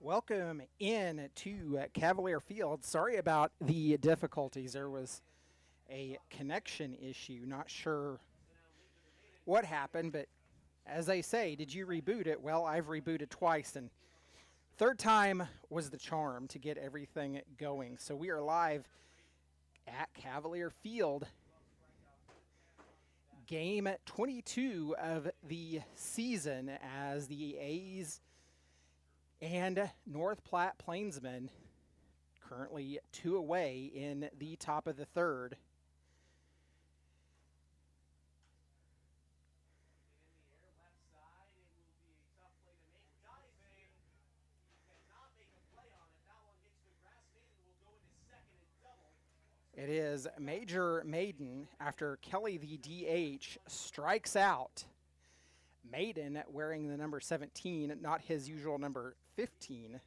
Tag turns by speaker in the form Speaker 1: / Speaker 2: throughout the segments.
Speaker 1: Welcome in to Cavalier Field. Sorry about the difficulties. There was a connection issue. Not sure what happened, but as they say, did you reboot it? Well, I've rebooted twice, and third time was the charm to get everything going. So we are live at Cavalier Field. Game 22 of the season as the A's and North Platte Plainsmen currently 2 away in the top of the third. It is Major Maiden after Kelly the DH strikes out. Maiden wearing the number 17, not his usual number 15.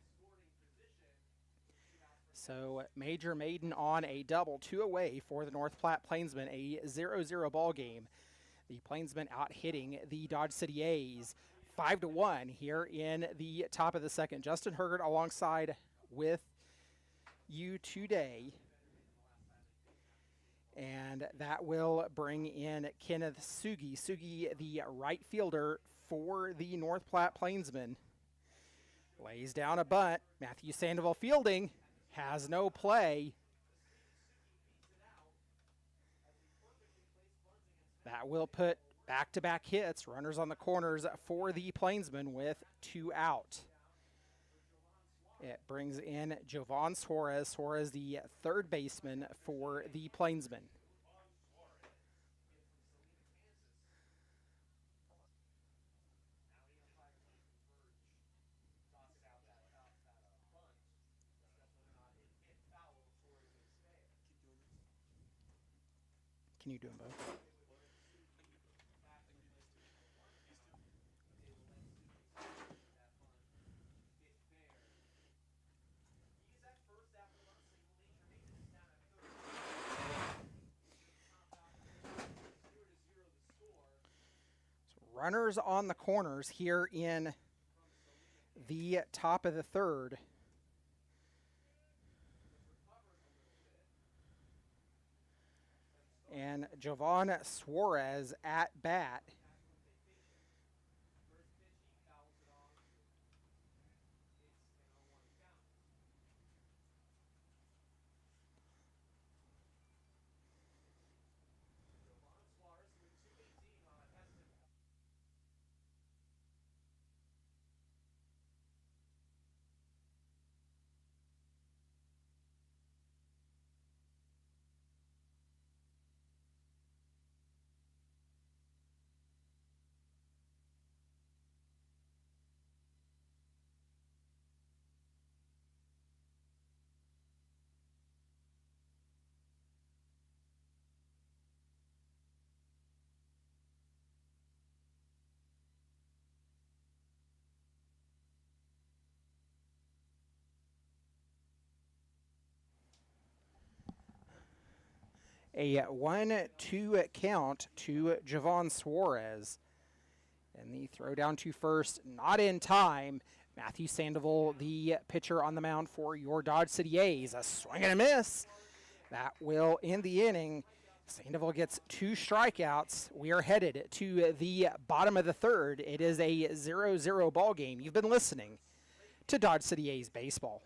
Speaker 1: So Major Maiden on a double, 2 away for the North Platte Plainsmen, a 0-0 ball game. The Plainsmen out hitting the Dodge City A's 5-1 here in the top of the second. Justin Hergert alongside with you today. And that will bring in Kenneth Sugi. Sugi, the right fielder for the North Platte Plainsmen. Lays down a bunt. Matthew Sandoval fielding. Has no play. That will put back-to-back hits, runners on the corners for the Plainsmen with 2 out. It brings in Jovan Suarez. Suarez, the third baseman for the Plainsmen. Can you do them both? Runners on the corners here in the top of the third. And Jovan Suarez at bat. A 1-2 count to Jovan Suarez. And the throw down to first, not in time. Matthew Sandoval, the pitcher on the mound for your Dodge City A's. A swing and a miss. That will end the inning. Sandoval gets 2 strikeouts. We are headed to the bottom of the third. It is a 0-0 ball game. You've been listening to Dodge City A's baseball.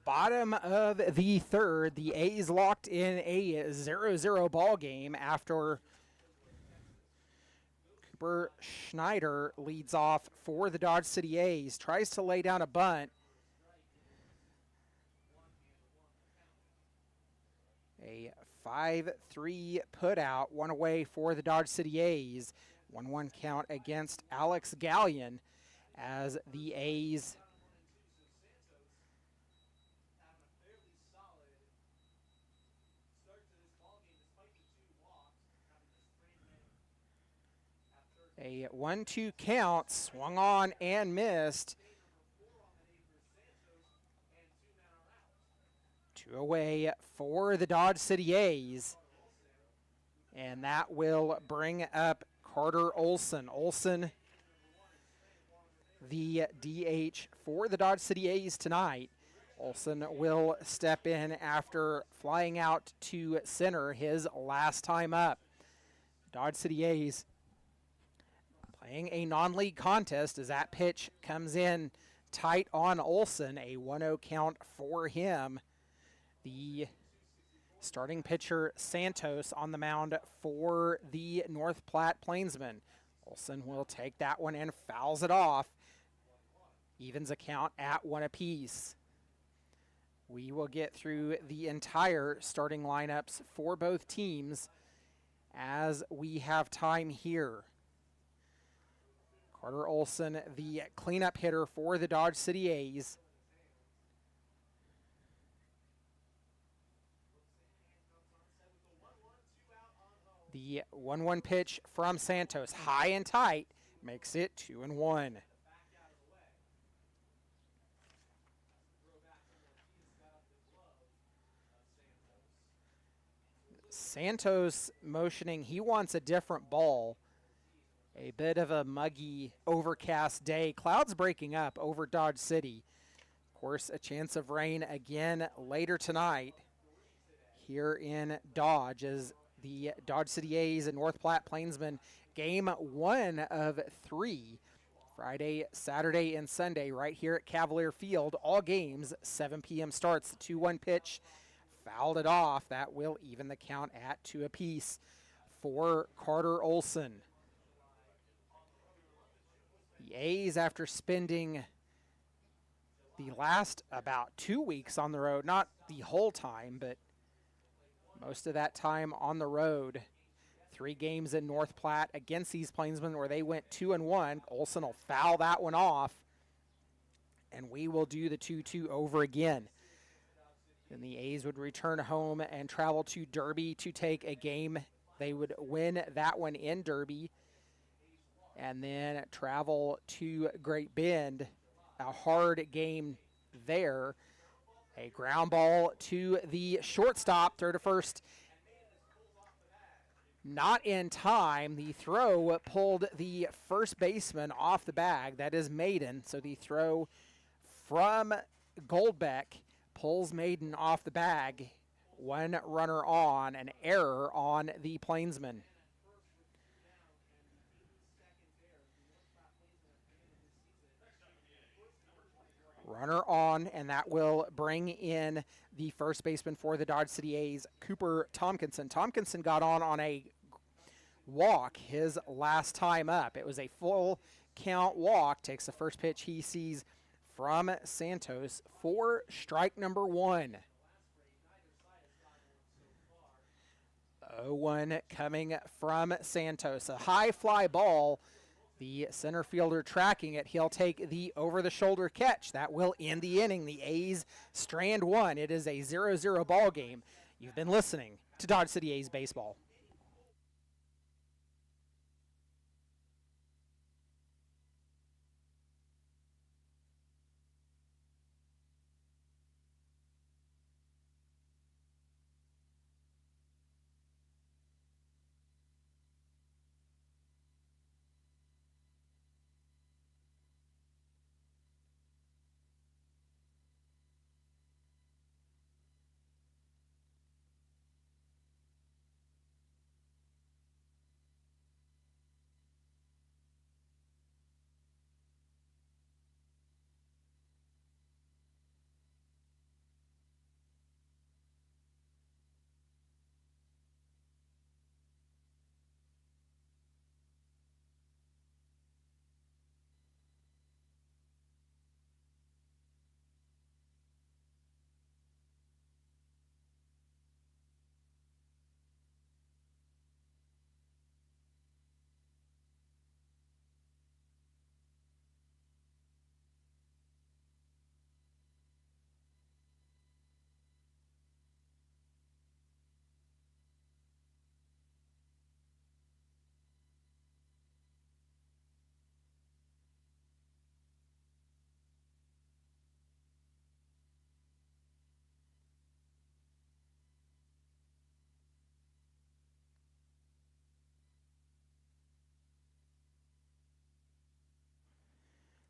Speaker 1: Bottom of the third, the A's locked in a 0-0 ball game after Cooper Schneider leads off for the Dodge City A's, tries to lay down a bunt. A 5-3 putout, one away for the Dodge City A's. 1-1 count against Alex Gallion as the A's a 1-2 count, swung on and missed. 2 away for the Dodge City A's. And that will bring up Carter Olson. Olson, the DH for the Dodge City A's tonight. Olson will step in after flying out to center his last time up. Dodge City A's playing a non-league contest as that pitch comes in tight on Olson. A 1-0 count for him. The starting pitcher Santos on the mound for the North Platte Plainsmen. Olson will take that one and fouls it off. Evens a count at 1 apiece. We will get through the entire starting lineups for both teams as we have time here. Carter Olson, the cleanup hitter for the Dodge City A's. The 1-1 pitch from Santos, high and tight, makes it 2-1. Santos motioning, he wants a different ball. A bit of a muggy, overcast day. Clouds breaking up over Dodge City. Of course, a chance of rain again later tonight here in Dodge as the Dodge City A's and North Platte Plainsmen game 1 of 3. Friday, Saturday, and Sunday right here at Cavalier Field. All games, 7 p.m. starts. The 2-1 pitch fouled it off. That will even the count at 2 apiece for Carter Olson. The A's, after spending the last about 2 weeks on the road, not the whole time, but most of that time on the road, 3 games in North Platte against these Plainsmen where they went 2-1. Olson will foul that one off, and we will do the 2-2 over again. Then the A's would return home and travel to Derby to take a game. They would win that one in Derby, and then travel to Great Bend, a hard game there. A ground ball to the shortstop, throw to first. Not in time. The throw pulled the first baseman off the bag. That is Maiden. So the throw from Goldbeck pulls Maiden off the bag. 1 runner on, an error on the Plainsman. Runner on, and that will bring in the first baseman for the Dodge City A's, Cooper Tompkinson. Tompkinson got on a walk his last time up. It was a full count walk. Takes the first pitch he sees from Santos for strike number 1. 0-1 coming from Santos. A high fly ball. The center fielder tracking it. He'll take the over-the-shoulder catch. That will end the inning. The A's strand 1. It is a 0-0 ball game. You've been listening to Dodge City A's Baseball.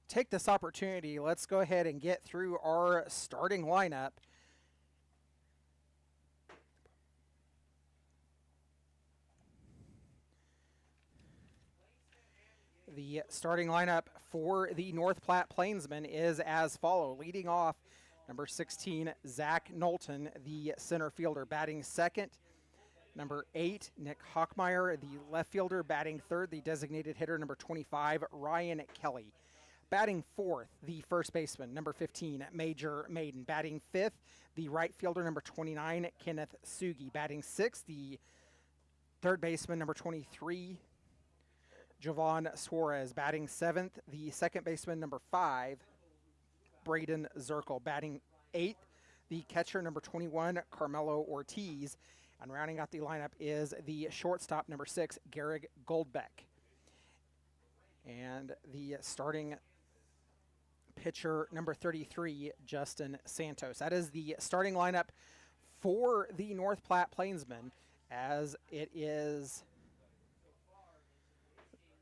Speaker 1: take this opportunity, let's go ahead and get through our starting lineup. The starting lineup for the North Platte Plainsmen is as follows. Leading off, number 16, Zach Knowlton, the center fielder, batting second. Number 8, Nick Hockmeyer, the left fielder, batting third. The designated hitter, number 25, Ryan Kelly. Batting fourth, the first baseman, number 15, Major Maiden. Batting fifth, the right fielder, number 29, Kenneth Sugi. Batting sixth, the third baseman, number 23, Javon Suarez. Batting seventh, the second baseman, number 5, Braden Zirkle. Batting eighth, the catcher, number 21, Carmelo Ortiz. And rounding out the lineup is the shortstop, number 6, Garrig Goldbeck. And the starting pitcher, number 33, Justin Santos. That is the starting lineup for the North Platte Plainsmen, as it is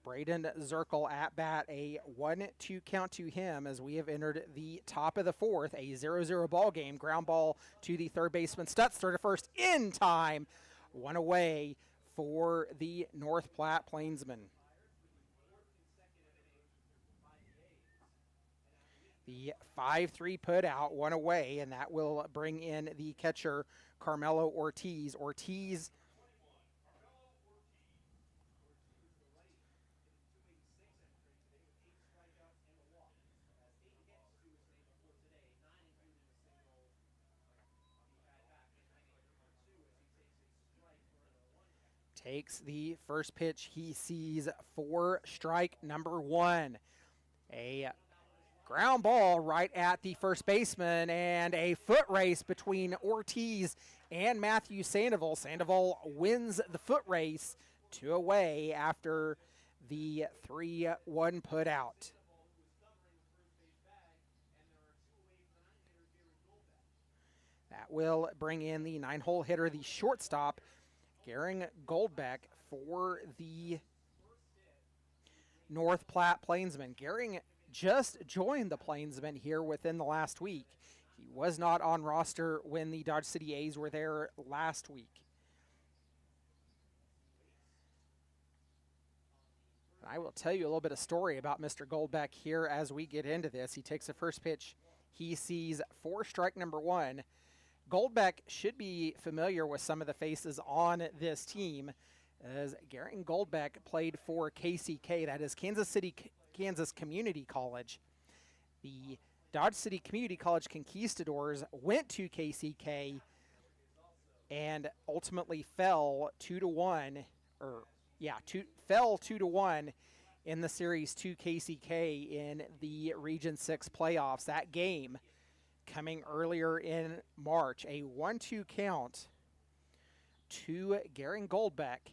Speaker 1: Braden Zirkle at bat, a 1-2 count to him as we have entered the top of the fourth, a 0-0 ball game. Ground ball to the third baseman, Stutz, third to first in time. One away for the North Platte Plainsmen. The 5-3 put out, one away, and that will bring in the catcher, Carmelo Ortiz. Ortiz takes the first pitch. He sees for strike number 1. A ground ball right at the first baseman, and a foot race between Ortiz and Matthew Sandoval. Sandoval wins the foot race 2 away after the 3-1 put out. That will bring in the 9-hole hitter, the shortstop, Garrig Goldbeck, for the North Platte Plainsmen. Garrig just joined the Plainsmen here within the last week. He was not on roster when the Dodge City A's were there last week. And I will tell you a little bit of story about Mr. Goldbeck here as we get into this. He takes the first pitch. He sees for strike number 1. Goldbeck should be familiar with some of the faces on this team, as Garrig Goldbeck played for KCK, that is Kansas City, Kansas Community College. The Dodge City Community College Conquistadors went to KCK and ultimately fell 2-1, fell 2-1 in the series to KCK in the Region 6 playoffs. That game coming earlier in March, a 1-2 count to Garrig Goldbeck.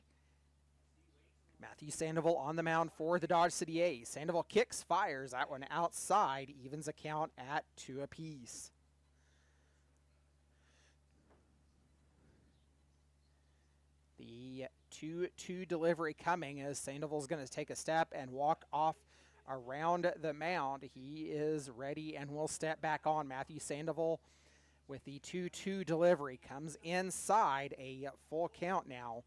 Speaker 1: Matthew Sandoval on the mound for the Dodge City A's. Sandoval kicks, fires that one outside, evens a count at 2 apiece. The 2-2 delivery coming as Sandoval's going to take a step and walk off around the mound. He is ready and will step back on. Matthew Sandoval with the 2-2 delivery comes inside, a full count now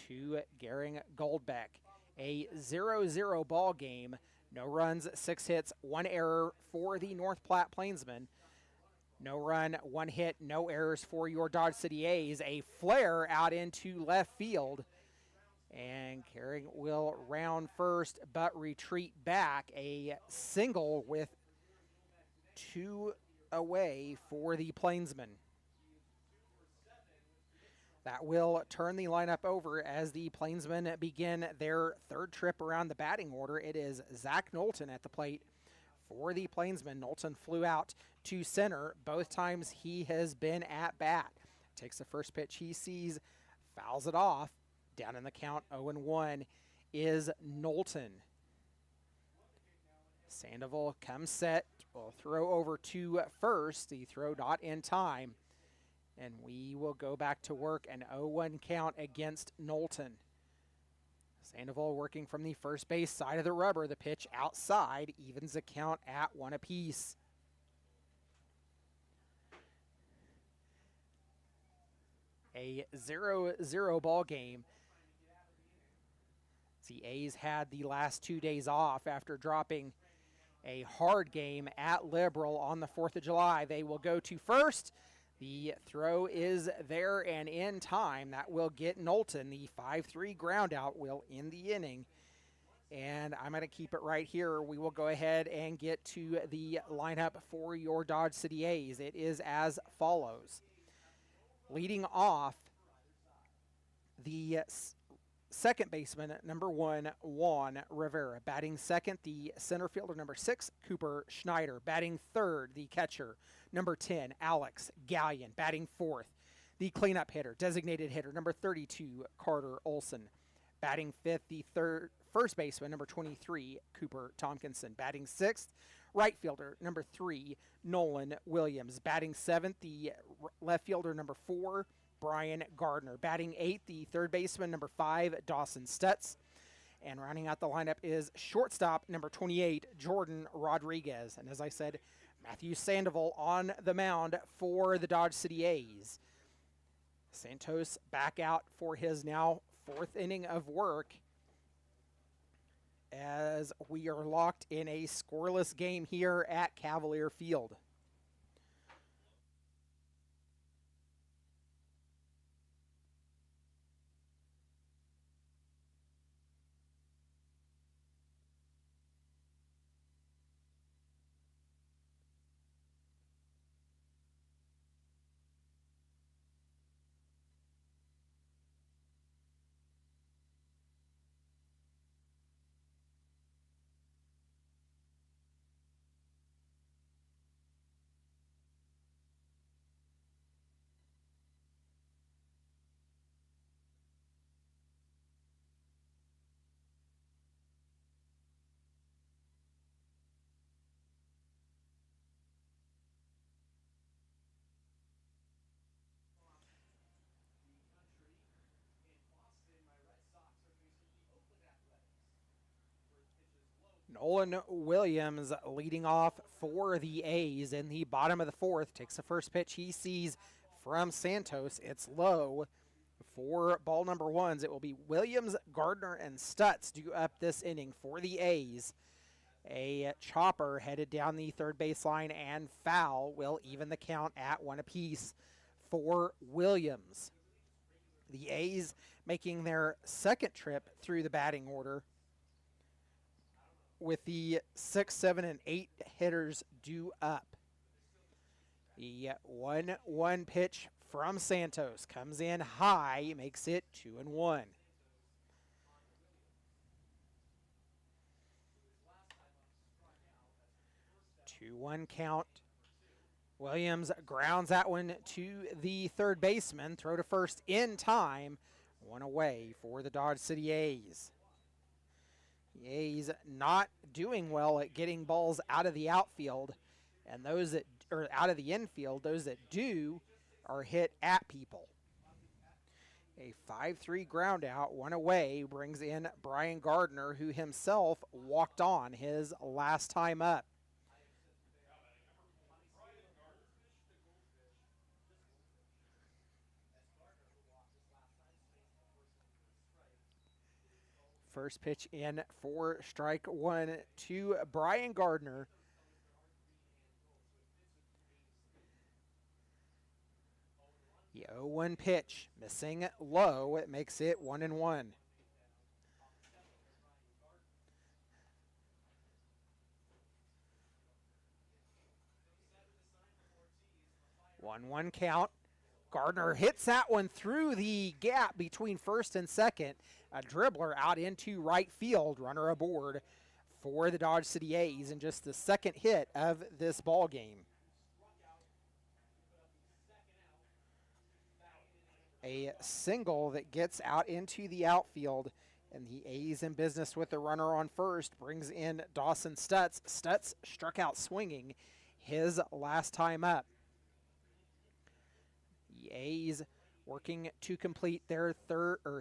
Speaker 1: to Garrig Goldbeck. A 0-0 ball game. No runs, 6 hits, 1 error for the North Platte Plainsmen. No run, 1 hit, no errors for your Dodge City A's. A flare out into left field. And Garrig will round first, but retreat back. A single with 2 away for the Plainsmen. That will turn the lineup over as the Plainsmen begin their third trip around the batting order. It is Zach Knowlton at the plate for the Plainsmen. Knowlton flew out to center both times he has been at bat. Takes the first pitch he sees, fouls it off. Down in the count, 0-1 is Knowlton. Sandoval comes set, will throw over to first. The throw not in time. And we will go back to work, an 0-1 count against Knowlton. Sandoval working from the first base side of the rubber. The pitch outside evens the count at 1 apiece. A 0-0 ball game. The A's had the last 2 days off after dropping a hard game at Liberal on the 4th of July. They will go to first. The throw is there and in time. That will get Knowlton. The 5-3 ground out will end the inning. And I'm going to keep it right here. We will go ahead and get to the lineup for your Dodge City A's. It is as follows. Leading off, the second baseman, number 1, Juan Rivera. Batting second, the center fielder, number 6, Cooper Schneider. Batting third, the catcher, number 10, Alex Gallion. Batting fourth, the cleanup hitter, designated hitter, number 32, Carter Olson. Batting fifth, the first baseman, number 23, Cooper Tompkinson. Batting sixth, right fielder, number 3, Nolan Williams. Batting seventh, the left fielder, number 4, Brian Gardner. Batting eighth, the third baseman, number 5, Dawson Stutz. And rounding out the lineup is shortstop, number 28, Jordan Rodriguez. And as I said, Matthew Sandoval on the mound for the Dodge City A's. Santos back out for his now 4th inning of work as we are locked in a scoreless game here at Cavalier Field. Nolan Williams leading off for the A's in the bottom of the 4th. Takes the first pitch he sees from Santos. It's low. For ball number 1s, it will be Williams, Gardner, and Stutz due up this inning for the A's. A chopper headed down the third baseline and foul will even the count at 1 apiece for Williams. The A's making their second trip through the batting order with the 6, 7, and 8 hitters due up. The 1-1 pitch from Santos comes in high, makes it 2-1. Two-one count. Williams grounds that one to the third baseman. Throw to first in time. 1 away for the Dodge City A's. The A's not doing well at getting balls out of the outfield, and those that are out of the infield, those that do are hit at people. A 5-3 ground out, 1 away, brings in Brian Gardner, who himself walked on his last time up. First pitch in for strike 1 to Brian Gardner. The 0-1 pitch, missing low. It makes it 1-1. One count. Gardner hits that one through the gap between first and second. A dribbler out into right field. Runner aboard for the Dodge City A's in just the second hit of this ball game. A single that gets out into the outfield, and the A's in business with the runner on first brings in Dawson Stutz. Stutz struck out swinging his last time up. The A's working to complete their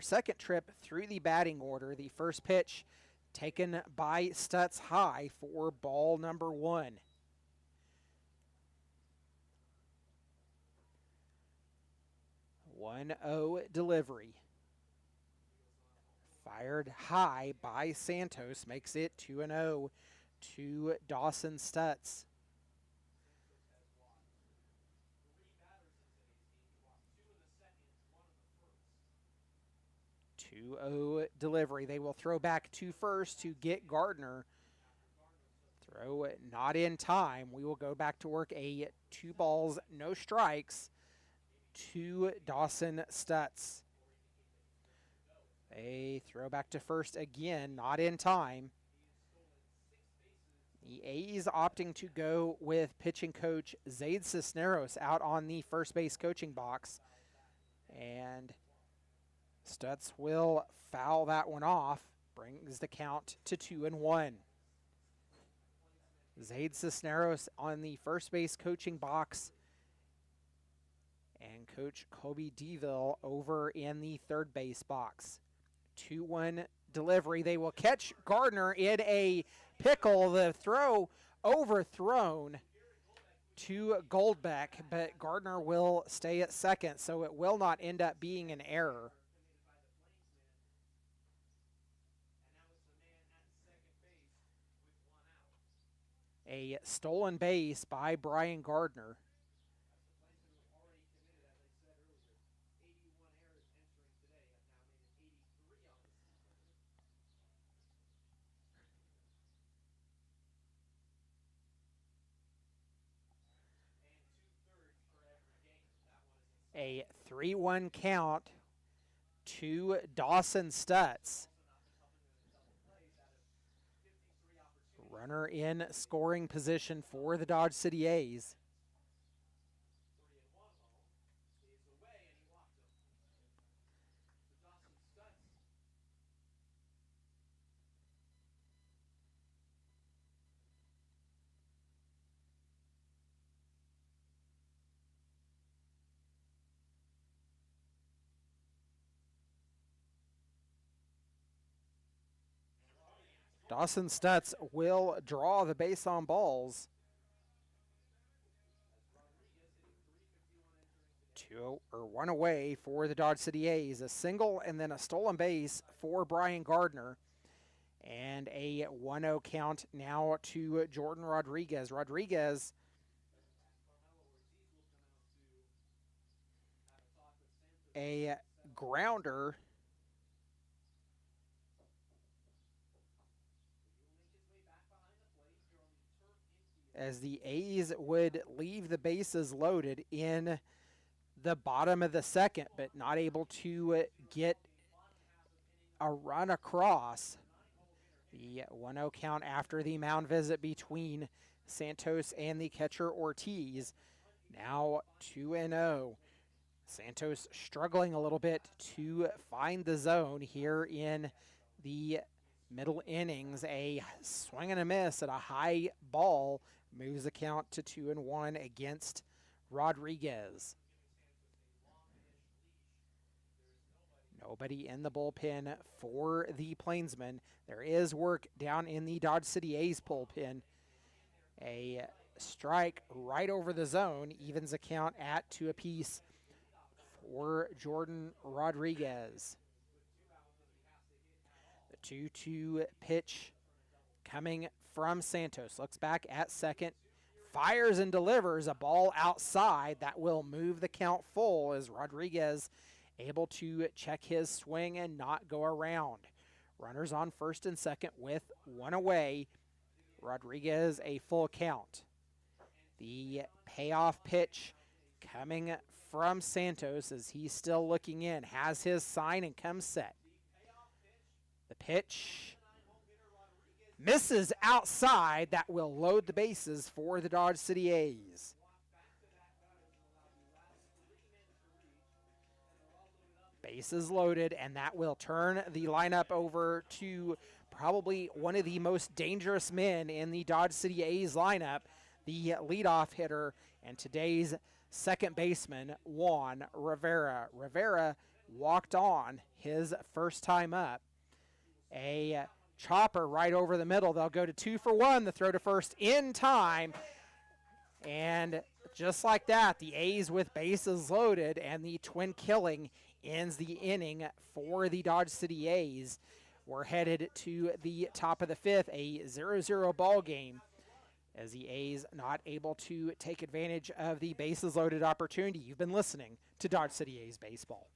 Speaker 1: second trip through the batting order. The first pitch taken by Stutz high for ball number 1. One zero delivery. Fired high by Santos, makes it 2-0 to Dawson Stutz. 2-0 delivery. They will throw back to first to get Gardner. Throw not in time. We will go back to work. A 2 balls, no strikes to Dawson Stutz. They throw back to first again, not in time. The A's opting to go with pitching coach Zaid Cisneros out on the first base coaching box. And Stutz will foul that one off, brings the count to 2-1. Zaid Cisneros on the first base coaching box, and Coach Kobe DeVille over in the third base box. 2-1 delivery. They will catch Gardner in a pickle. The throw overthrown to Goldbeck, but Gardner will stay at second, so it will not end up being an error. A stolen base by Brian Gardner. A 3-1 count to Dawson Stutz. Runner in scoring position for the Dodge City A's. Dawson Stutz will draw the base on balls. 1 away for the Dodge City A's. A single and then a stolen base for Brian Gardner. And a 1-0 count now to Jordan Rodriguez. Rodriguez a grounder as the A's would leave the bases loaded in the bottom of the second, but not able to get a run across. The 1-0 count after the mound visit between Santos and the catcher Ortiz. Now 2-0. Santos struggling a little bit to find the zone here in the middle innings. A swing and a miss at a high ball moves the count to 2-1 against Rodriguez. Nobody in the bullpen for the Plainsmen. There is work down in the Dodge City A's bullpen. A strike right over the zone evens the count at 2 apiece for Jordan Rodriguez. The 2-2 pitch coming from Santos. Looks back at second. Fires and delivers a ball outside that will move the count full as Rodriguez able to check his swing and not go around. Runners on first and second with 1 away. Rodriguez a full count. The payoff pitch coming from Santos as he's still looking in. Has his sign and comes set. The pitch misses outside. That will load the bases for the Dodge City A's. Bases loaded, and that will turn the lineup over to probably one of the most dangerous men in the Dodge City A's lineup, the leadoff hitter and today's second baseman, Juan Rivera. Rivera walked on his first time up. A chopper right over the middle. They'll go to 2 for 1. The throw to first in time. And just like that, the A's with bases loaded and the twin killing ends the inning for the Dodge City A's. We're headed to the top of the fifth, a 0-0 ball game, as the A's not able to take advantage of the bases loaded opportunity. You've been listening to Dodge City A's Baseball.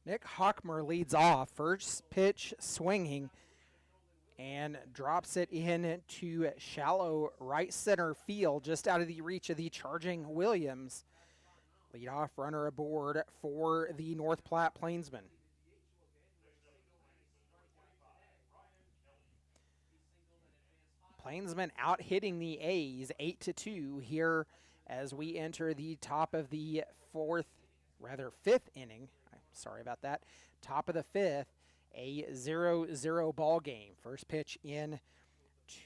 Speaker 1: Nick Hockmer leads off, first pitch swinging, and drops it into shallow right center field, just out of the reach of the charging Williams. Leadoff runner aboard for the North Platte Plainsmen. Plainsmen out hitting the A's 8-2 here as we enter the top of the fifth inning. Sorry about that. Top of the fifth, a 0-0 ball game. First pitch in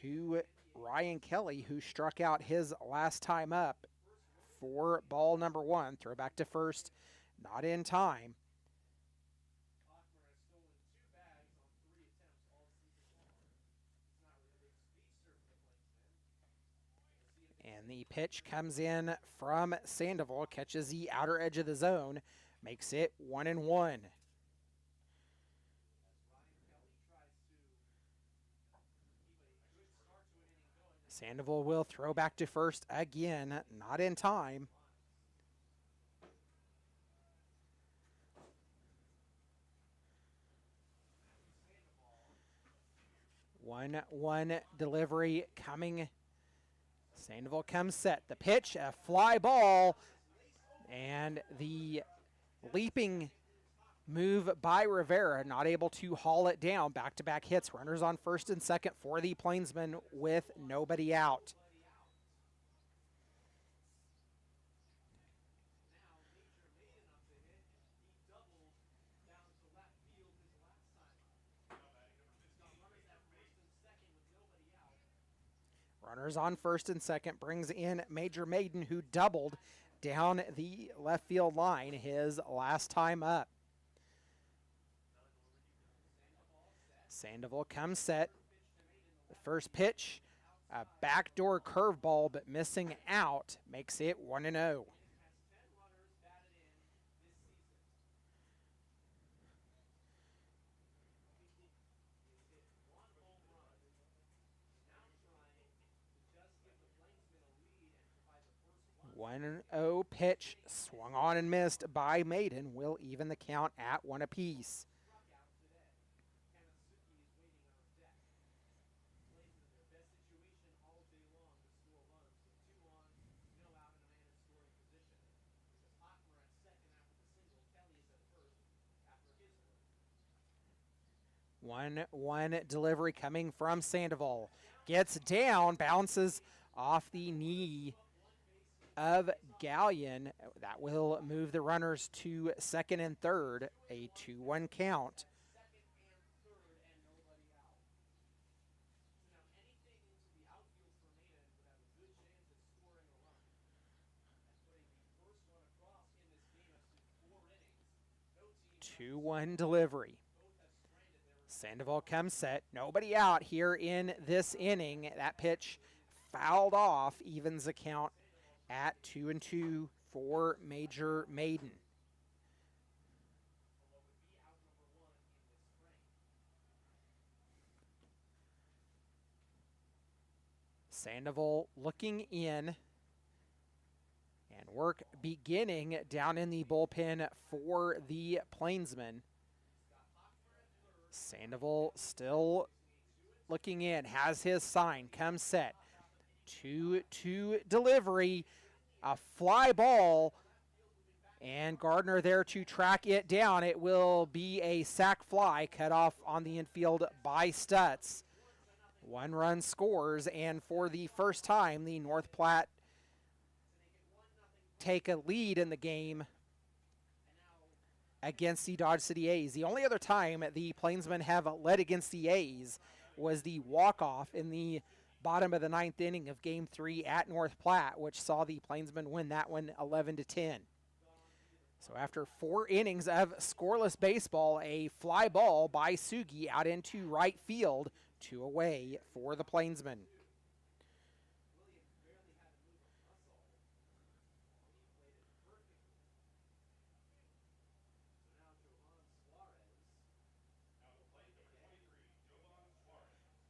Speaker 1: to Ryan Kelly, who struck out his last time up for ball number 1. Throw back to first, not in time. And the pitch comes in from Sandoval, catches the outer edge of the zone, makes it 1-1. Sandoval will throw back to first again, not in time. One delivery coming. Sandoval comes set. The pitch, a fly ball, and the leaping move by Rivera, not able to haul it down. Back-to-back hits. Runners on first and second for the Plainsmen with nobody out. Runners on first and second brings in Major Maiden, who doubled down the left field line his last time up. Sandoval comes set. The first pitch, a backdoor curveball, but missing out, makes it 1-0. 1-0 pitch, swung on and missed by Maiden, will even the count at 1 apiece. One delivery coming from Sandoval. Gets down, bounces off the knee of Gallion. That will move the runners to second and third, a 2-1 count. Two-one delivery. Sandoval comes set. Nobody out here in this inning. That pitch fouled off, evens the count at 2-2 for Major Maiden. Sandoval looking in, and work beginning down in the bullpen for the Plainsmen. Sandoval still looking in, has his sign, comes set. 2-2 delivery, a fly ball, and Gardner there to track it down. It will be a sac fly cut off on the infield by Stutz. 1 run scores, and for the first time, the North Platte take a lead in the game against the Dodge City A's. The only other time the Plainsmen have led against the A's was the walk-off in the bottom of the 9th inning of Game 3 at North Platte, which saw the Plainsmen win that one 11-10. So after 4 innings of scoreless baseball, a fly ball by Sugi out into right field, 2 away for the Plainsmen.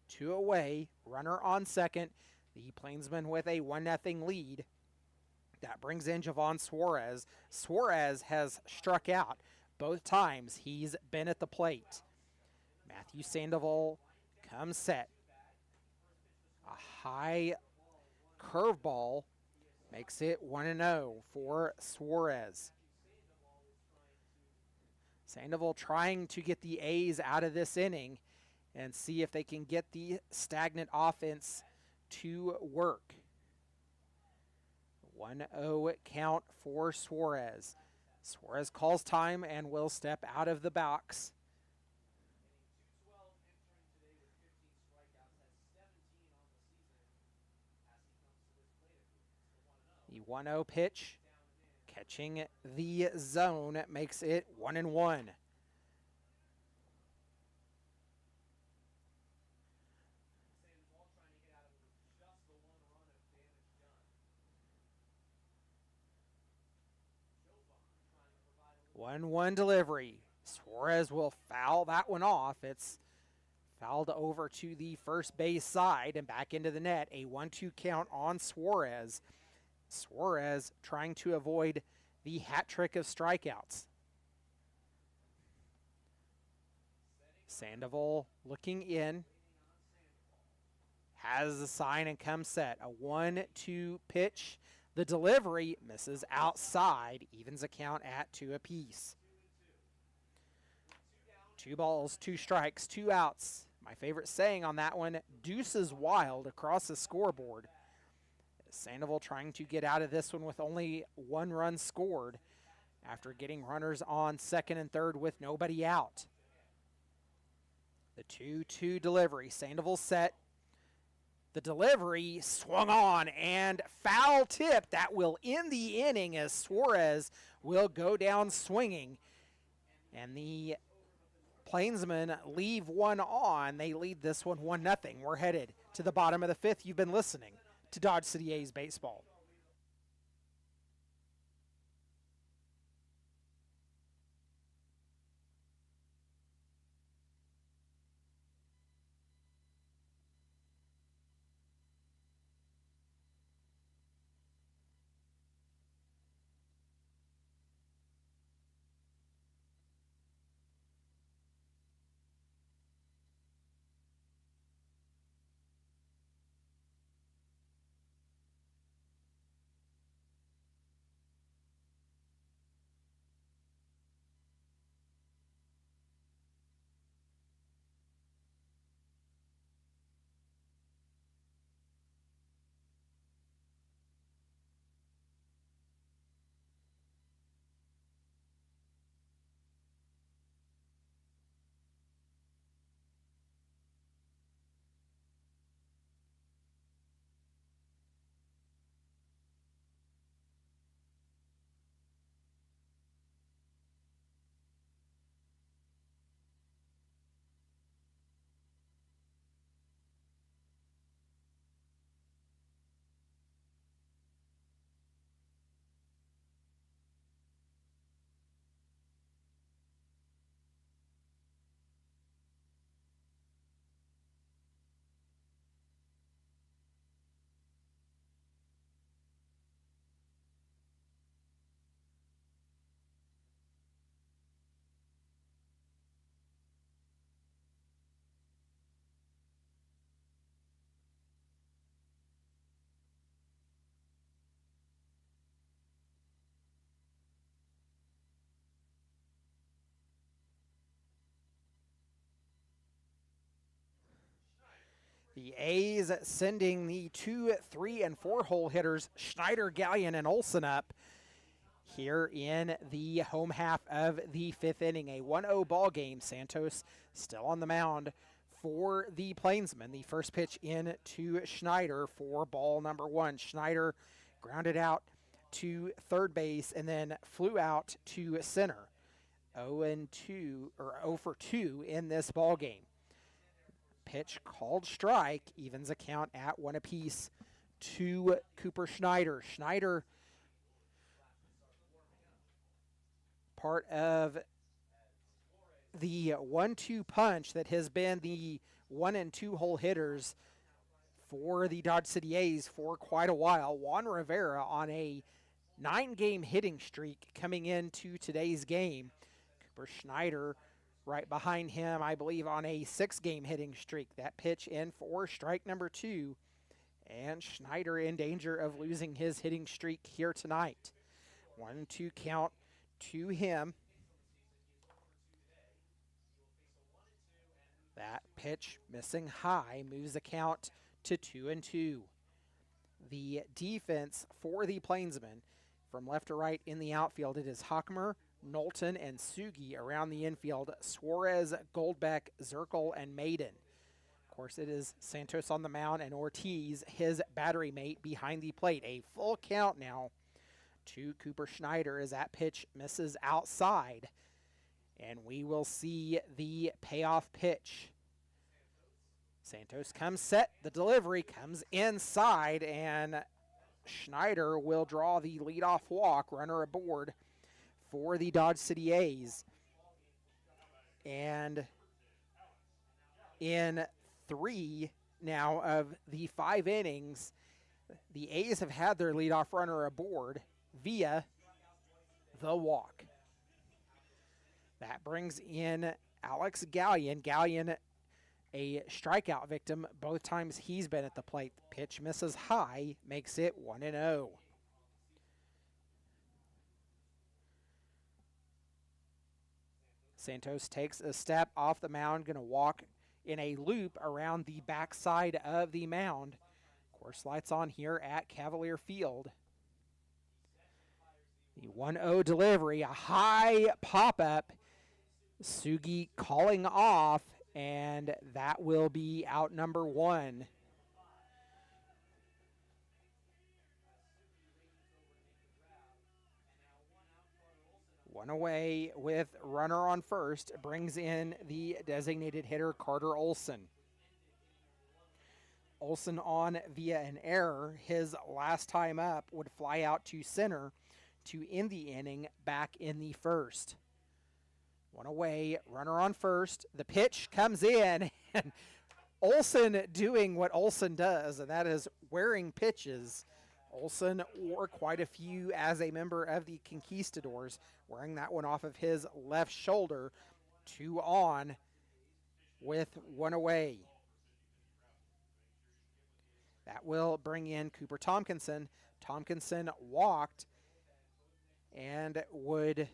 Speaker 1: Two away, runner on second. The Plainsmen with a 1-0 lead. That brings in Javon Suarez. Suarez has struck out both times he's been at the plate. Matthew Sandoval comes set. A high curveball makes it 1-0 for Suarez. Sandoval trying to get the A's out of this inning and see if they can get the stagnant offense to work. 1-0 count for Suarez. Suarez calls time and will step out of the box. The 1-0 pitch, catching the zone, makes it 1-1. One delivery. Suarez will foul that one off. It's fouled over to the first base side and back into the net. A 1-2 count on Suarez. Suarez trying to avoid the hat trick of strikeouts. Sandoval looking in. Has the sign and comes set. A 1-2 pitch. The delivery misses outside, evens a count at 2 apiece. 2 balls, 2 strikes, 2 outs. My favorite saying on that one, deuces wild across the scoreboard. Sandoval trying to get out of this one with only 1 run scored after getting runners on second and third with nobody out. The 2-2 delivery, Sandoval set. The delivery swung on and foul tip that will end the inning as Suarez will go down swinging. And the Plainsmen leave one on. They lead this one 1-0. We're headed to the bottom of the 5th. You've been listening to Dodge City A's Baseball. The A's sending the 2, 3, and 4 hole hitters Schneider, Gallion, and Olson up here in the home half of the 5th inning. A 1-0 ball game. Santos still on the mound for the Plainsmen. The first pitch in to Schneider for ball number 1. Schneider grounded out to third base and then flew out to center. 0 for 2 in this ball game. Pitch called strike, evens a count at 1 apiece to Cooper Schneider. Schneider, part of the 1-2 punch that has been the 1 and 2 hole hitters for the Dodge City A's for quite a while. Juan Rivera on a 9-game hitting streak coming into today's game. Cooper Schneider right behind him, I believe, on a 6-game hitting streak. That pitch in for strike number 2, and Schneider in danger of losing his hitting streak here tonight. 1-2 count to him. That pitch missing high moves the count to 2-2. The defense for the Plainsmen, from left to right in the outfield, it is Hockmer, Knowlton, and Sugi. Around the infield, Suarez, Goldbeck, Zirkle, and Maiden. Of course, it is Santos on the mound and Ortiz, his battery mate, behind the plate. A full count now to Cooper Schneider as that pitch misses outside. And we will see the payoff pitch. Santos comes set, the delivery comes inside, and Schneider will draw the leadoff walk, runner aboard for the Dodge City A's. And in 3 now of the 5 innings, the A's have had their leadoff runner aboard via the walk. That brings in Alex Gallion. Gallion, a strikeout victim both times he's been at the plate. The pitch misses high, makes it 1-0. Santos takes a step off the mound, going to walk in a loop around the backside of the mound. Of course, lights on here at Cavalier Field. The 1-0 delivery, a high pop-up. Sugi calling off, and that will be out number 1. One away with runner on first, brings in the designated hitter Carter Olson. Olson on via an error. His last time up would fly out to center to end the inning back in the first. One away, runner on first. The pitch comes in, and Olson doing what Olson does, and that is wearing pitches. Olson wore quite a few as a member of the Conquistadors, wearing that one off of his left shoulder. 2 on with 1 away. That will bring in Cooper Tompkinson. Tompkinson walked and would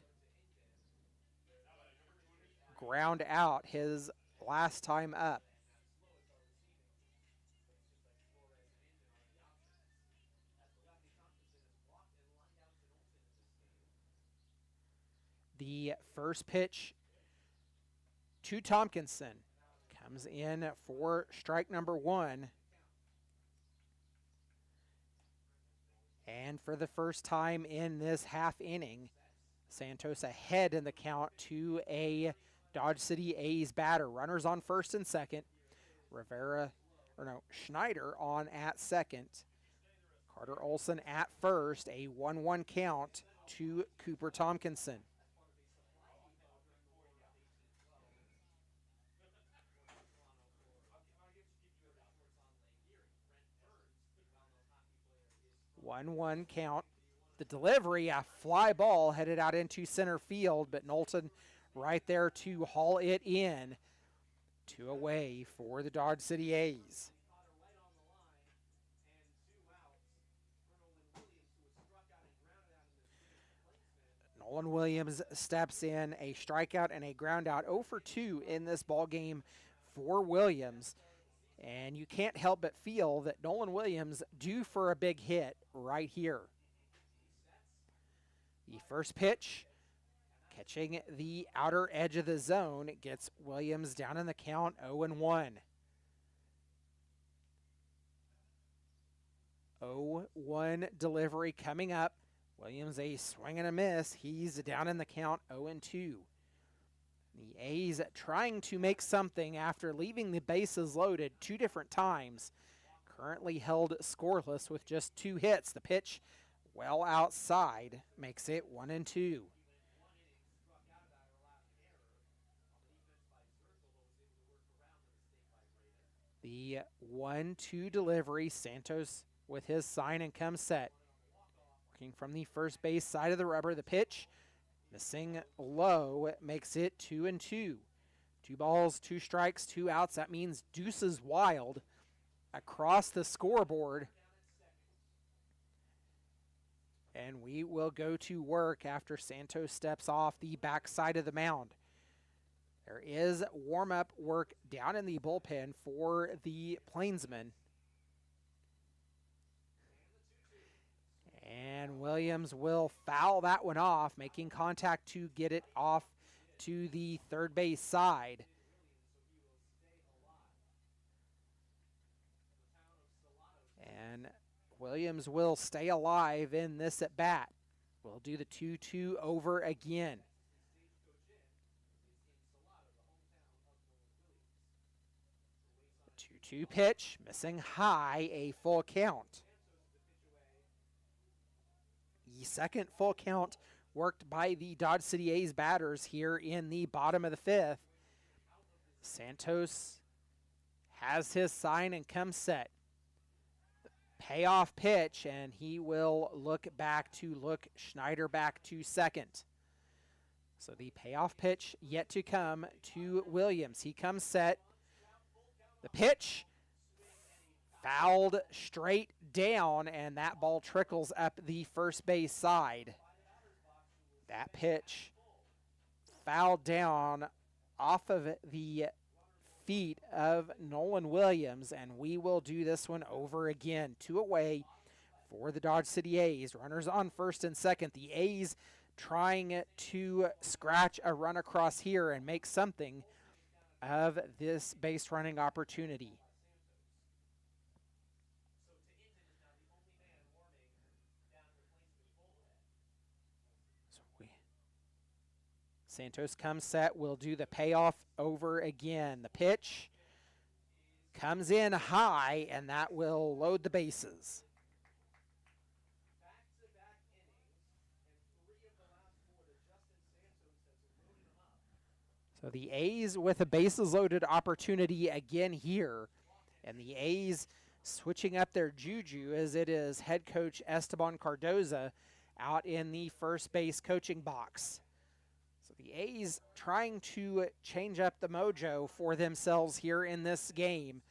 Speaker 1: ground out his last time up. The first pitch to Tompkinson comes in for strike number 1. And for the first time in this half inning, Santos ahead in the count to a Dodge City A's batter. Runners on first and second. Schneider on at second. Carter Olson at first. A 1-1 count to Cooper Tompkinson. One count. The delivery, a fly ball headed out into center field, but Knowlton right there to haul it in. 2 away for the Dodge City A's. Nolan Williams steps in, a strikeout and a ground out. 0 for 2 in this ball game for Williams. And you can't help but feel that Nolan Williams due for a big hit right here. The first pitch, catching the outer edge of the zone, gets Williams down in the count 0-1. 0-1 delivery coming up. Williams a swing and a miss. He's down in the count 0-2. The A's trying to make something after leaving the bases loaded 2 different times. Currently held scoreless with just 2 hits. The pitch well outside makes it 1-2. The 1-2 delivery, Santos with his sign and come set. Working from the first base side of the rubber, the pitch missing low, makes it 2-2. 2 balls, 2 strikes, 2 outs. That means deuces wild across the scoreboard. And we will go to work after Santos steps off the backside of the mound. There is warm-up work down in the bullpen for the Plainsmen. And Williams will foul that one off, making contact to get it off to the third base side. And Williams will stay alive in this at bat. We'll do the 2-2 over again. 2-2 pitch, missing high, a full count. The second full count worked by the Dodge City A's batters here in the bottom of the 5th. Santos has his sign and come set. Payoff pitch, and he will look Schneider back to second. So the payoff pitch yet to come to Williams. He comes set. The pitch fouled straight down, and that ball trickles up the first base side. That pitch fouled down off of the feet of Nolan Williams, and we will do this one over again. 2 away for the Dodge City A's. Runners on first and second. The A's trying to scratch a run across here and make something of this base running opportunity. Santos comes set, will do the payoff over again. The pitch comes in high, and that will load the bases. So the A's with a bases loaded opportunity again here, and the A's switching up their juju as it is head coach Esteban Cardoza out in the first base coaching box. The A's trying to change up the mojo for themselves here in this game.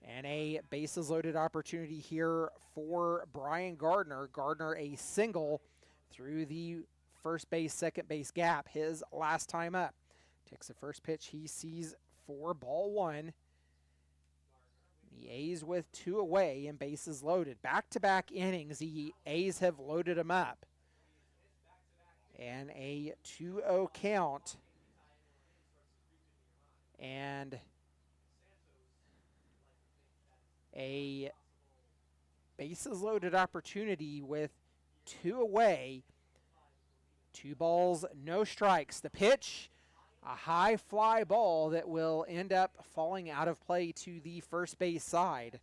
Speaker 1: And a bases loaded opportunity here for Brian Gardner. Gardner a single through the first base, second base gap, his last time up. Takes the first pitch he sees for ball 1. The A's with 2 away and bases loaded. Back-to-back innings, the A's have loaded them up. And a 2-0 count. And a bases loaded opportunity with 2 away. 2 balls, no strikes. The pitch, a high fly ball that will end up falling out of play to the first base side.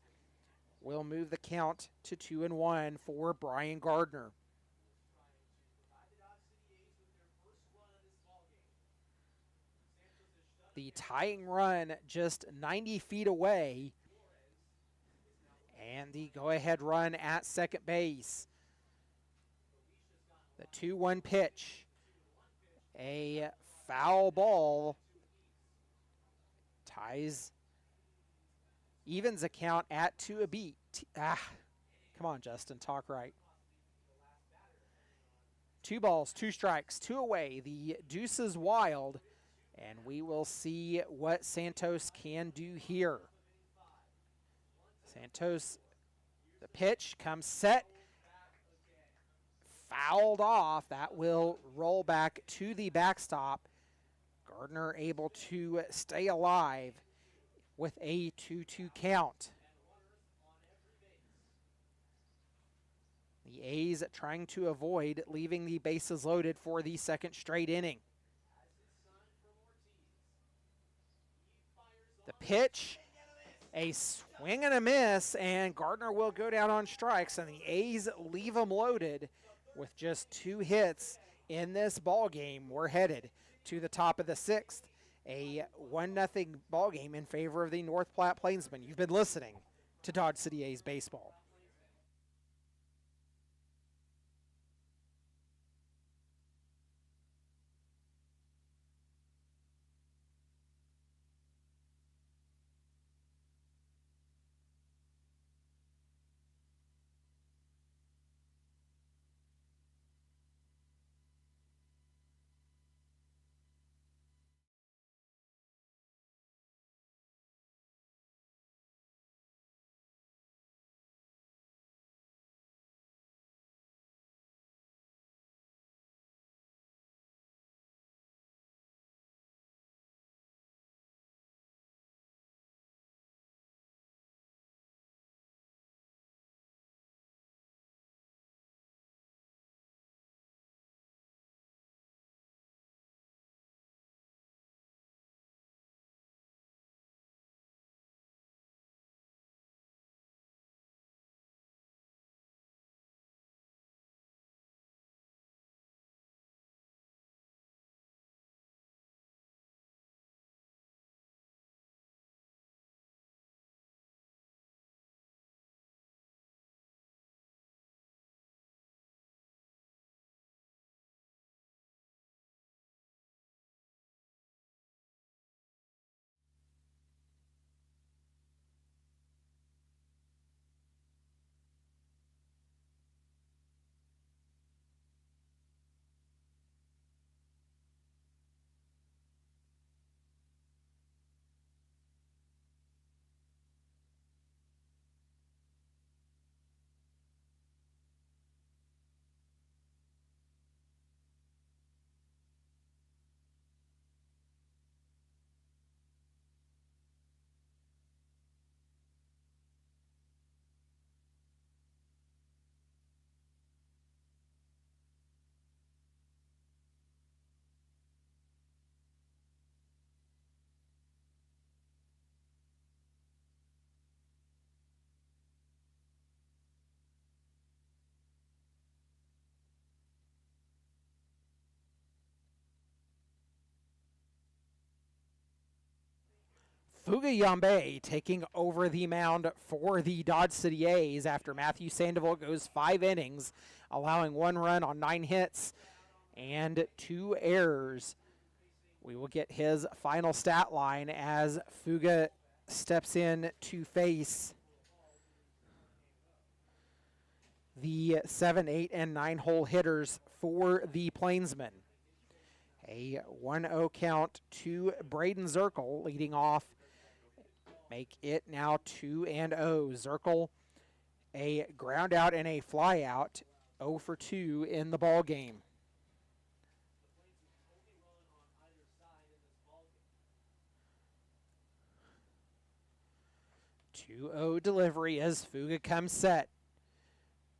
Speaker 1: Will move the count to 2-1 for Brian Gardner. The tying run just 90 feet away. And the go-ahead run at second base. The 2-1 pitch. A foul ball. Evens a count at 2 apiece. Come on, Justin, talk right. 2 balls, 2 strikes, 2 away. The deuce is wild. And we will see what Santos can do here. Santos, the pitch comes set, fouled off. That will roll back to the backstop. Gardner able to stay alive with a 2-2 count. The A's trying to avoid leaving the bases loaded for the second straight inning. The pitch, a swing and a miss, and Gardner will go down on strikes, and the A's leave them loaded with just 2 hits in this ball game. We're headed to the top of the 6th, a 1-0 ball game in favor of the North Platte Plainsmen. You've been listening to Dodge City A's baseball. Fugayambe taking over the mound for the Dodge City A's after Matthew Sandoval goes 5 innings, allowing 1 run on 9 hits and 2 errors. We will get his final stat line as Fuga steps in to face the 7, 8, and 9 hole hitters for the Plainsmen. A 1-0 count to Braden Zirkle leading off. Make it now 2-0. Zirkle, a ground out and a fly out, 0 for 2 in the ball game. Two-0 delivery as Fuga comes set.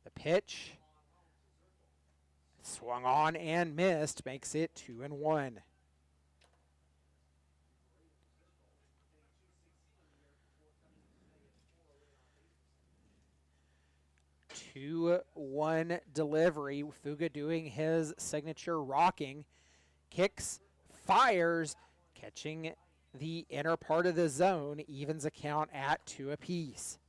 Speaker 1: The pitch swung on and missed, makes it 2-1. 2-1 delivery. Fuga doing his signature rocking. Kicks, fires, catching the inner part of the zone, evens a count at 2 apiece.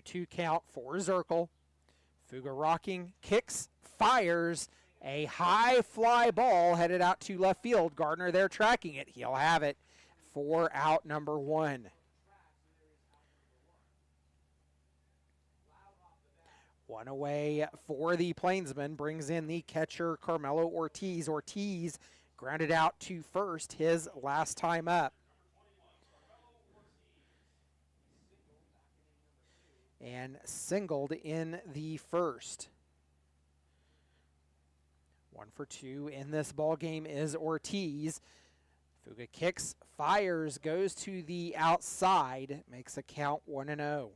Speaker 1: Two count for Zirkle. Fuga rocking, kicks, fires. A high fly ball headed out to left field. Gardner there tracking it. He'll have it for out number 1. One away for the Plainsmen, brings in the catcher Carmelo Ortiz. Ortiz grounded out to first his last time up. And singled in the first. 1 for 2 in this ball game is Ortiz. Fuga kicks, fires, goes to the outside, makes a count 1-0.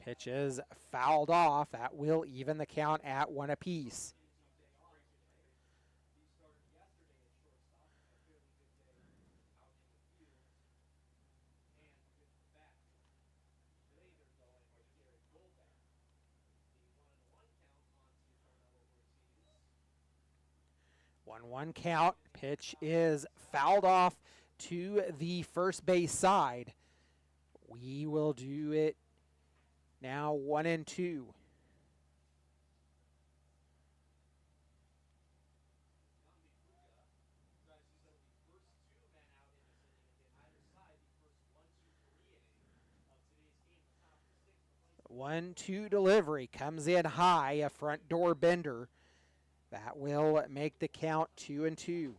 Speaker 1: Pitch is fouled off. That will even the count at 1 apiece. One count. Pitch is fouled off to the first base side. We will do it now 1-2. One-two delivery comes in high, a front door bender. That will make the count 2-2.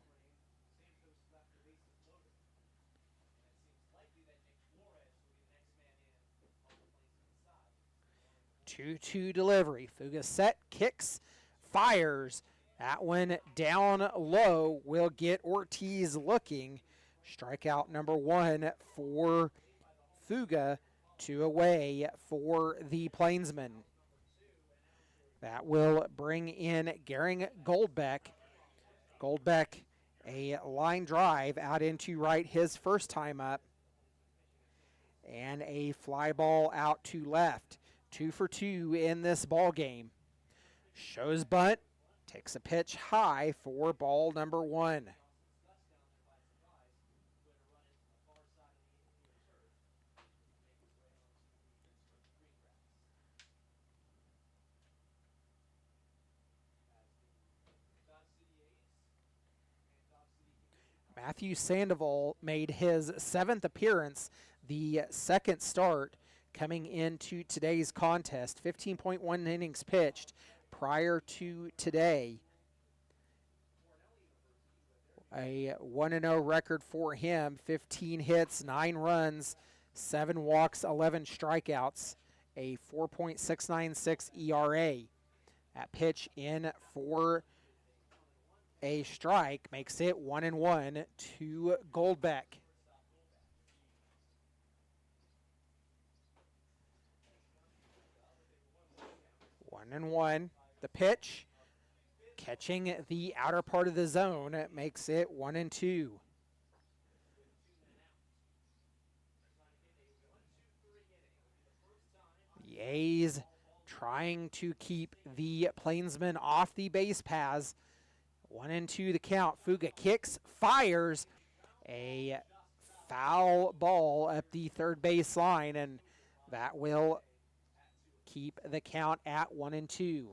Speaker 1: Two-two delivery. Fuga set, kicks, fires. That one down low will get Ortiz looking. Strikeout number 1 for Fuga. 2 away for the Plainsmen. That will bring in Gehring Goldbeck. Goldbeck, a line drive out into right his first time up. And a fly ball out to left. 2 for 2 in this ball game. Shows bunt, takes a pitch high for ball number 1. Matthew Sandoval made his 7th appearance, the second start coming into today's contest. 15.1 innings pitched prior to today. A 1-0 record for him. 15 hits, 9 runs, 7 walks, 11 strikeouts. A 4.696 ERA. That pitch in for a strike makes it 1-1 to Goldbeck. One and one. The pitch, catching the outer part of the zone, makes it 1-2. The A's trying to keep the Plainsmen off the base paths. 1-2 the count. Fuga kicks, fires, a foul ball up the third base line, and that will keep the count at 1-2.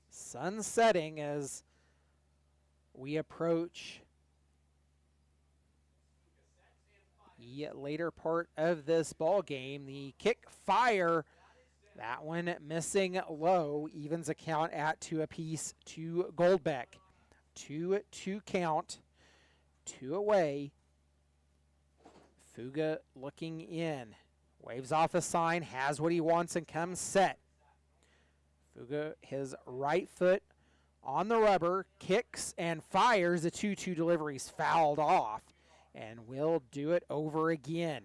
Speaker 1: Sun setting as we approach the later part of this ball game. The kick, fire, that one missing low, evens a count at 2 apiece to Goldbeck. 2-2 count, 2 away. Fuga looking in, waves off a sign, has what he wants and comes set. Fuga, his right foot on the rubber, kicks and fires. The 2-2 delivery's fouled off, and will do it over again.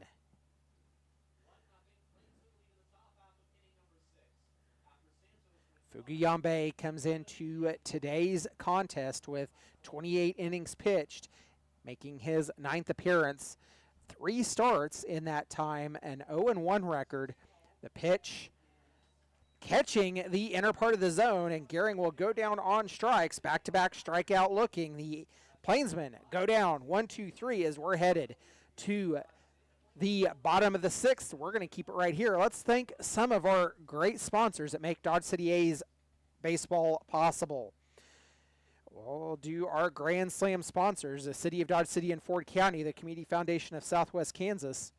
Speaker 1: Fugiyambe comes into today's contest with 28 innings pitched, making his 9th appearance. 3 starts in that time, an 0-1 record. The pitch catching the inner part of the zone, and Gehring will go down on strikes. Back-to-back strikeout looking. The Plainsmen go down 1-2-3 as we're headed to the bottom of the sixth. We're going to keep it right here. Let's thank some of our great sponsors that make Dodge City A's baseball possible. We'll do our Grand Slam sponsors: the City of Dodge City and Ford County, the Community Foundation of Southwest Kansas,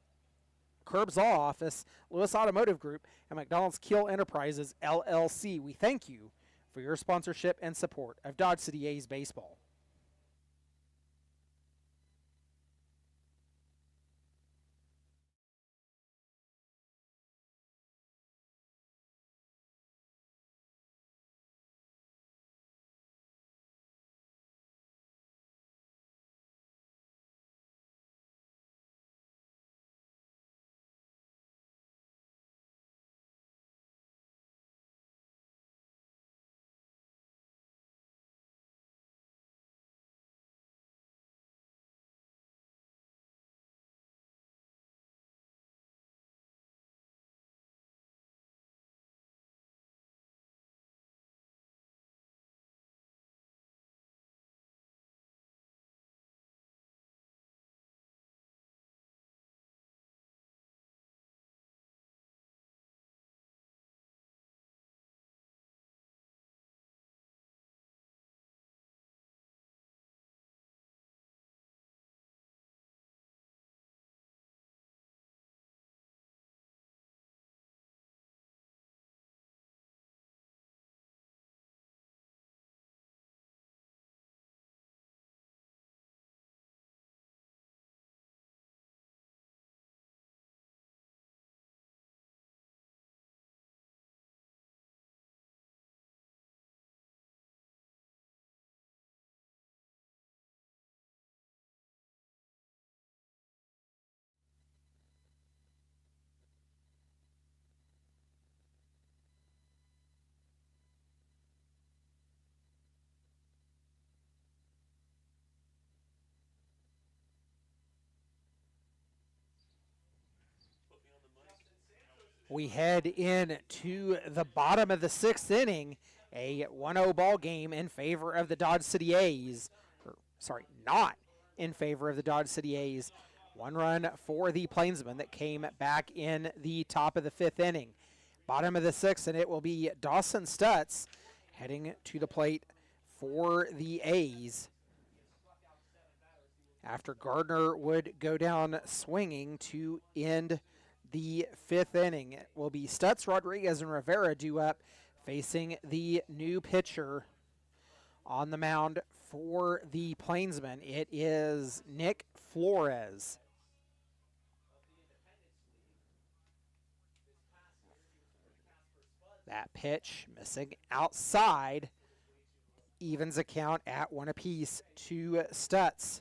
Speaker 1: Curbs Law Office, Lewis Automotive Group, and McDonald's Kiel Enterprises, LLC. We thank you for your sponsorship and support of Dodge City A's baseball. We head into the bottom of the sixth inning, a 1-0 ball game in favor of the Dodge City A's. Not in favor of the Dodge City A's. One run for the Plainsmen that came back in the top of the fifth inning. Bottom of the sixth, and it will be Dawson Stutz heading to the plate for the A's, after Gardner would go down swinging to end the fifth inning. It will be Stutz, Rodriguez, and Rivera due up, facing the new pitcher on the mound for the Plainsmen. It is Nick Flores. That pitch missing outside, evens a count at 1 apiece to Stutz.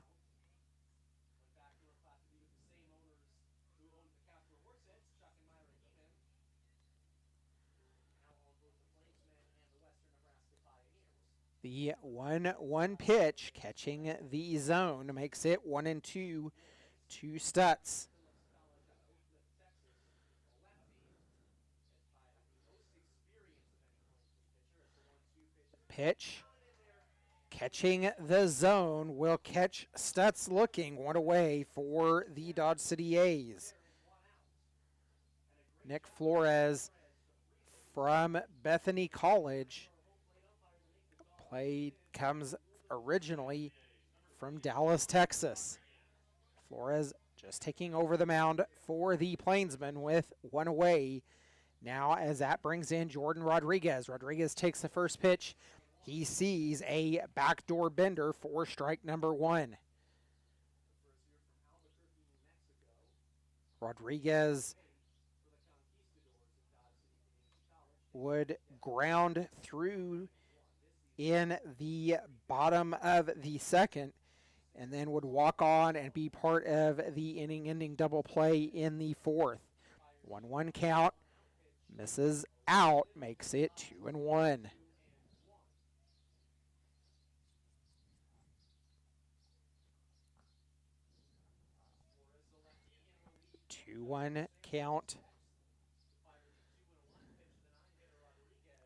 Speaker 1: The 1-1 pitch catching the zone makes it 1-2 to Stutz. Pitch catching the zone will catch Stutz looking one away for the Dodge City A's. Nick Flores from Bethany College comes originally from Dallas, Texas. Flores just taking over the mound for the Plainsmen with one away. Now as that brings in Jordan Rodriguez. Rodriguez takes the first pitch. He sees a backdoor bender for strike number one. Rodriguez would ground through in the bottom of the second, and then would walk on and be part of the inning-ending double play in the fourth. 1-1 count, misses out, makes it 2-1. 2-1 count.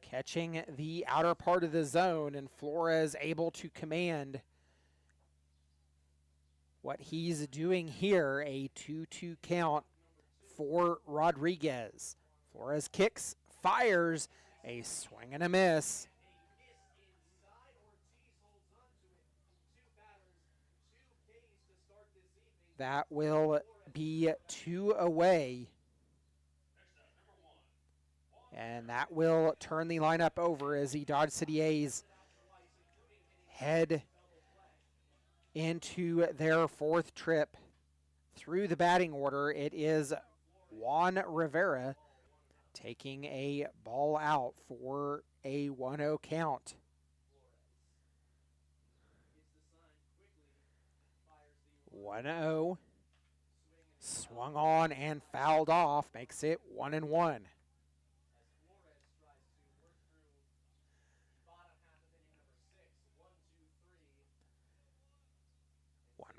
Speaker 1: Catching the outer part of the zone, and Flores able to command what he's doing here. A 2-2 count for Rodriguez. Flores kicks, fires, a swing and a miss. That will be 2 away. And that will turn the lineup over as the Dodge City A's head into their 4th trip through the batting order. It is Juan Rivera taking a ball out for a 1-0 count. One 0 swung on and fouled off, makes it 1-1.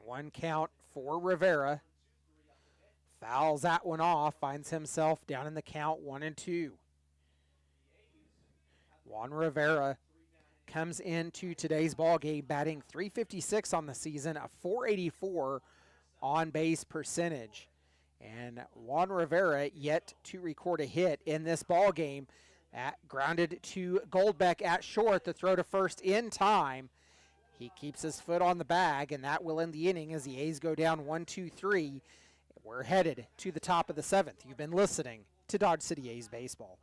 Speaker 1: 1-1 count for Rivera. Fouls that one off, finds himself down in the count 1-2. Juan Rivera comes into today's ball game batting .356 on the season, a .484 on base percentage. And Juan Rivera yet to record a hit in this ball game. Grounded to Goldbeck at short, the throw to first in time. He keeps his foot on the bag, and that will end the inning as the A's go down 1-2-3. We're headed to the top of the 7th. You've been listening to Dodge City A's Baseball.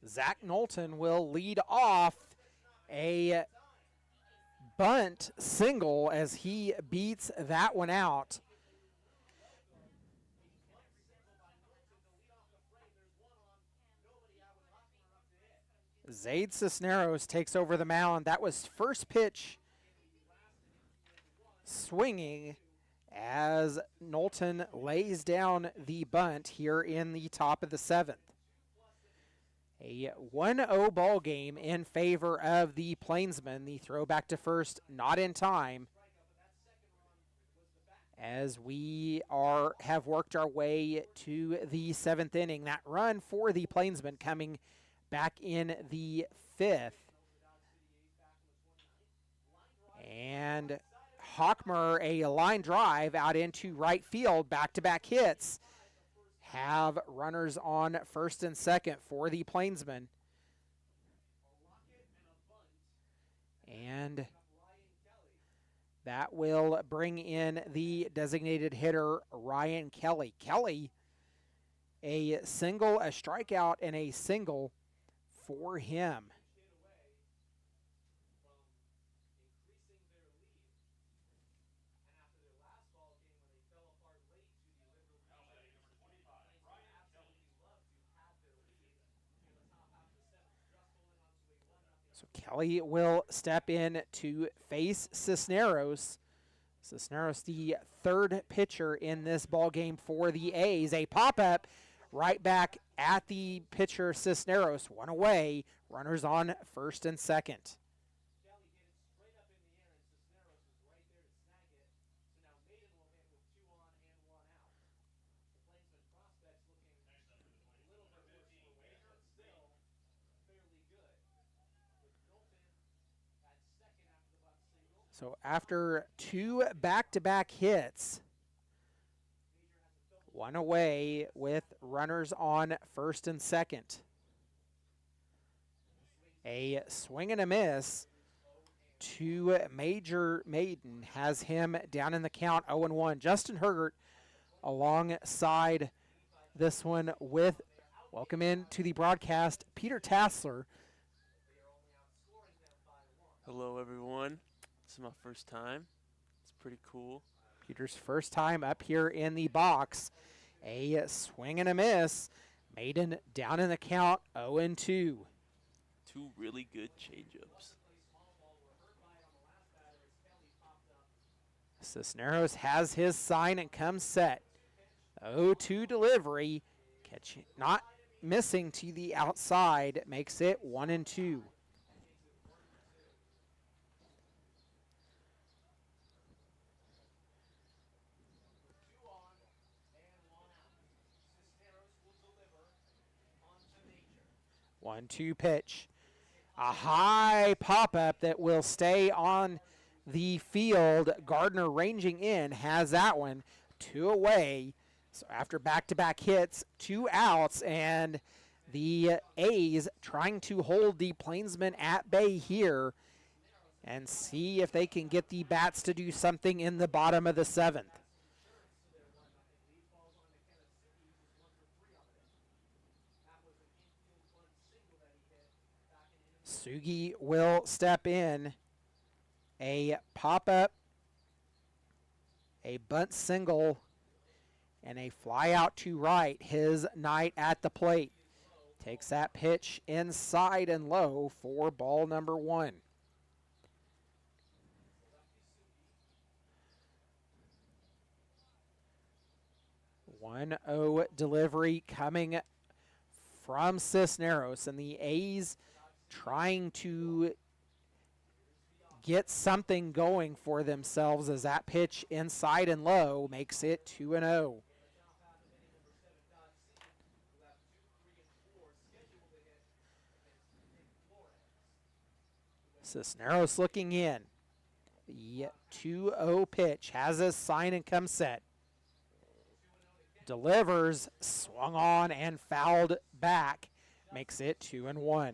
Speaker 1: Zach Knowlton will lead off a bunt single as he beats that one out. Zaid Cisneros takes over the mound. That was first pitch swinging as Knowlton lays down the bunt here in the top of the 7th. A 1-0 ball game in favor of the Plainsmen. The throw back to first, not in time. as we have worked our way to the 7th inning. That run for the Plainsmen coming back in the 5th. And Hockmer, a line drive out into right field, back-to-back hits, have runners on first and second for the Plainsmen. And that will bring in the designated hitter, Ryan Kelly. Kelly, a single, a strikeout, and a single for him. So Kelly will step in to face Cisneros. Cisneros, the third pitcher in this ball game for the A's. A pop-up right back at the pitcher Cisneros. One away, runners on first and second. So after two back-to-back hits, one away with runners on first and second. A swing and a miss to Major Maiden has him down in the count 0-1. Justin Hergert alongside this one with, welcome in to the broadcast, Peter Tassler.
Speaker 2: Hello, everyone. This is my first time. It's pretty cool.
Speaker 1: Peter's first time up here in the box. A swing and a miss. Maiden down in the count 0-2.
Speaker 2: Two really good changeups.
Speaker 1: Cisneros has his sign and comes set. 0-2 delivery. Catch, not missing to the outside. Makes it 1-2. One-two pitch. A high pop-up that will stay on the field. Gardner ranging in has that one. Two away. So after back-to-back hits, 2 outs, and the A's trying to hold the Plainsmen at bay here and see if they can get the bats to do something in the bottom of the 7th. Sugi will step in. A pop-up, a bunt single, and a fly out to right. His night at the plate. Takes that pitch inside and low for ball number 1. One 0 delivery coming from Cisneros, and the A's trying to get something going for themselves as that pitch inside and low makes it 2-0. Cisneros looking in. The 2-0 pitch has a sign and comes set. Delivers, swung on and fouled back. Makes it 2-1.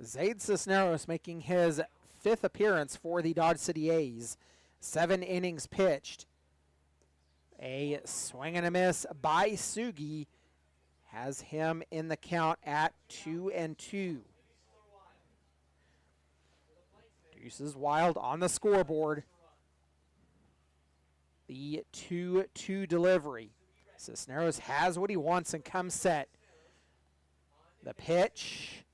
Speaker 1: Zaid Cisneros making his 5th appearance for the Dodge City A's. 7 innings pitched. A swing and a miss by Sugi has him in the count at 2-2. Deuces Wild on the scoreboard. The 2-2 delivery. Cisneros has what he wants and comes set. The pitch.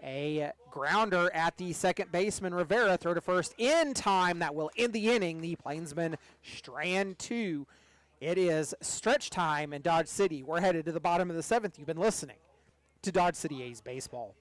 Speaker 1: A grounder at the second baseman, Rivera. Throw to first in time. That will end the inning. The Plainsmen strand 2 It is stretch time in Dodge City. We're headed to the bottom of the 7th. You've been listening to Dodge City A's baseball.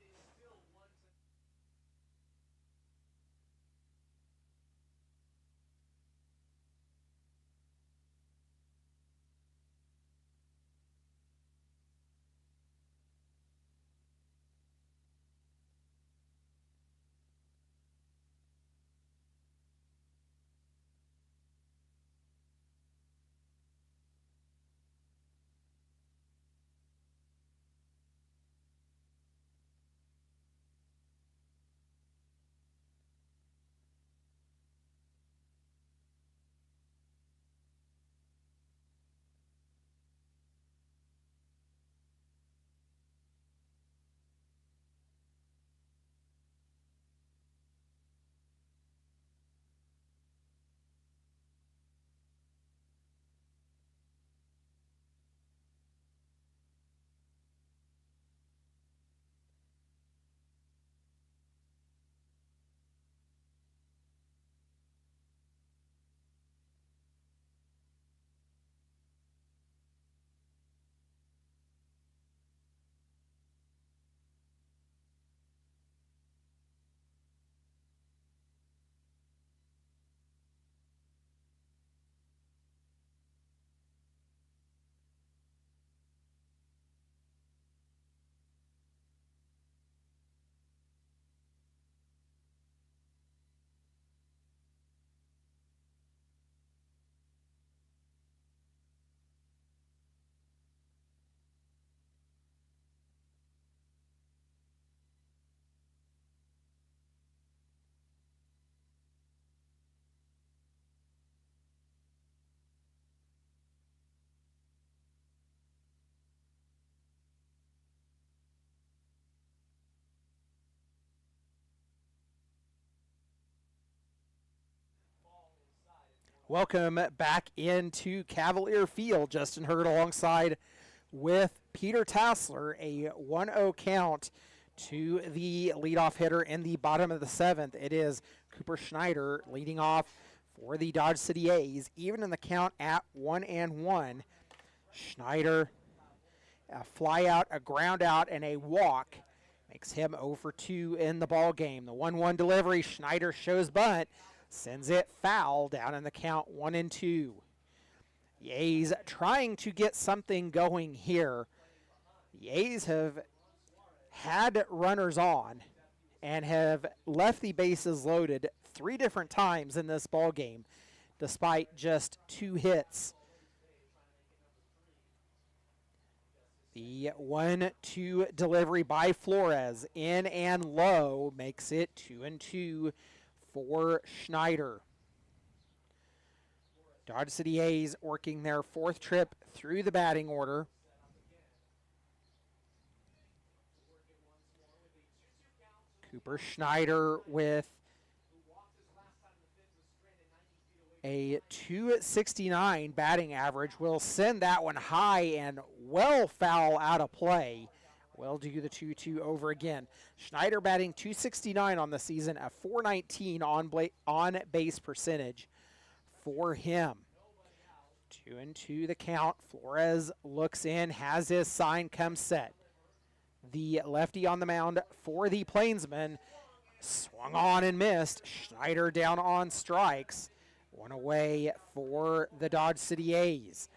Speaker 1: Welcome back into Cavalier Field. Justin Hurd alongside with Peter Tassler, a 1-0 count to the leadoff hitter in the bottom of the 7th. It is Cooper Schneider leading off for the Dodge City A's, even in the count at 1-1. Schneider, a fly out, a ground out, and a walk makes him 0 for 2 in the ball game. The 1-1 delivery, Schneider shows bunt, sends it foul down in the count 1-2. The A's trying to get something going here. The A's have had runners on and have left the bases loaded 3 different times in this ball game, despite just 2 hits. The 1-2 delivery by Flores in and low makes it 2-2 for Schneider. Dodge City A's working their 4th trip through the batting order. Cooper Schneider with a .269 batting average will send that one high and well foul out of play. We'll do the 2-2 over again. Schneider batting .269 on the season, a .419 on base percentage for him. 2-2 the count. Flores looks in, has his sign, come set. The lefty on the mound for the Plainsmen swung on and missed. Schneider down on strikes. 1 away for the Dodge City A's.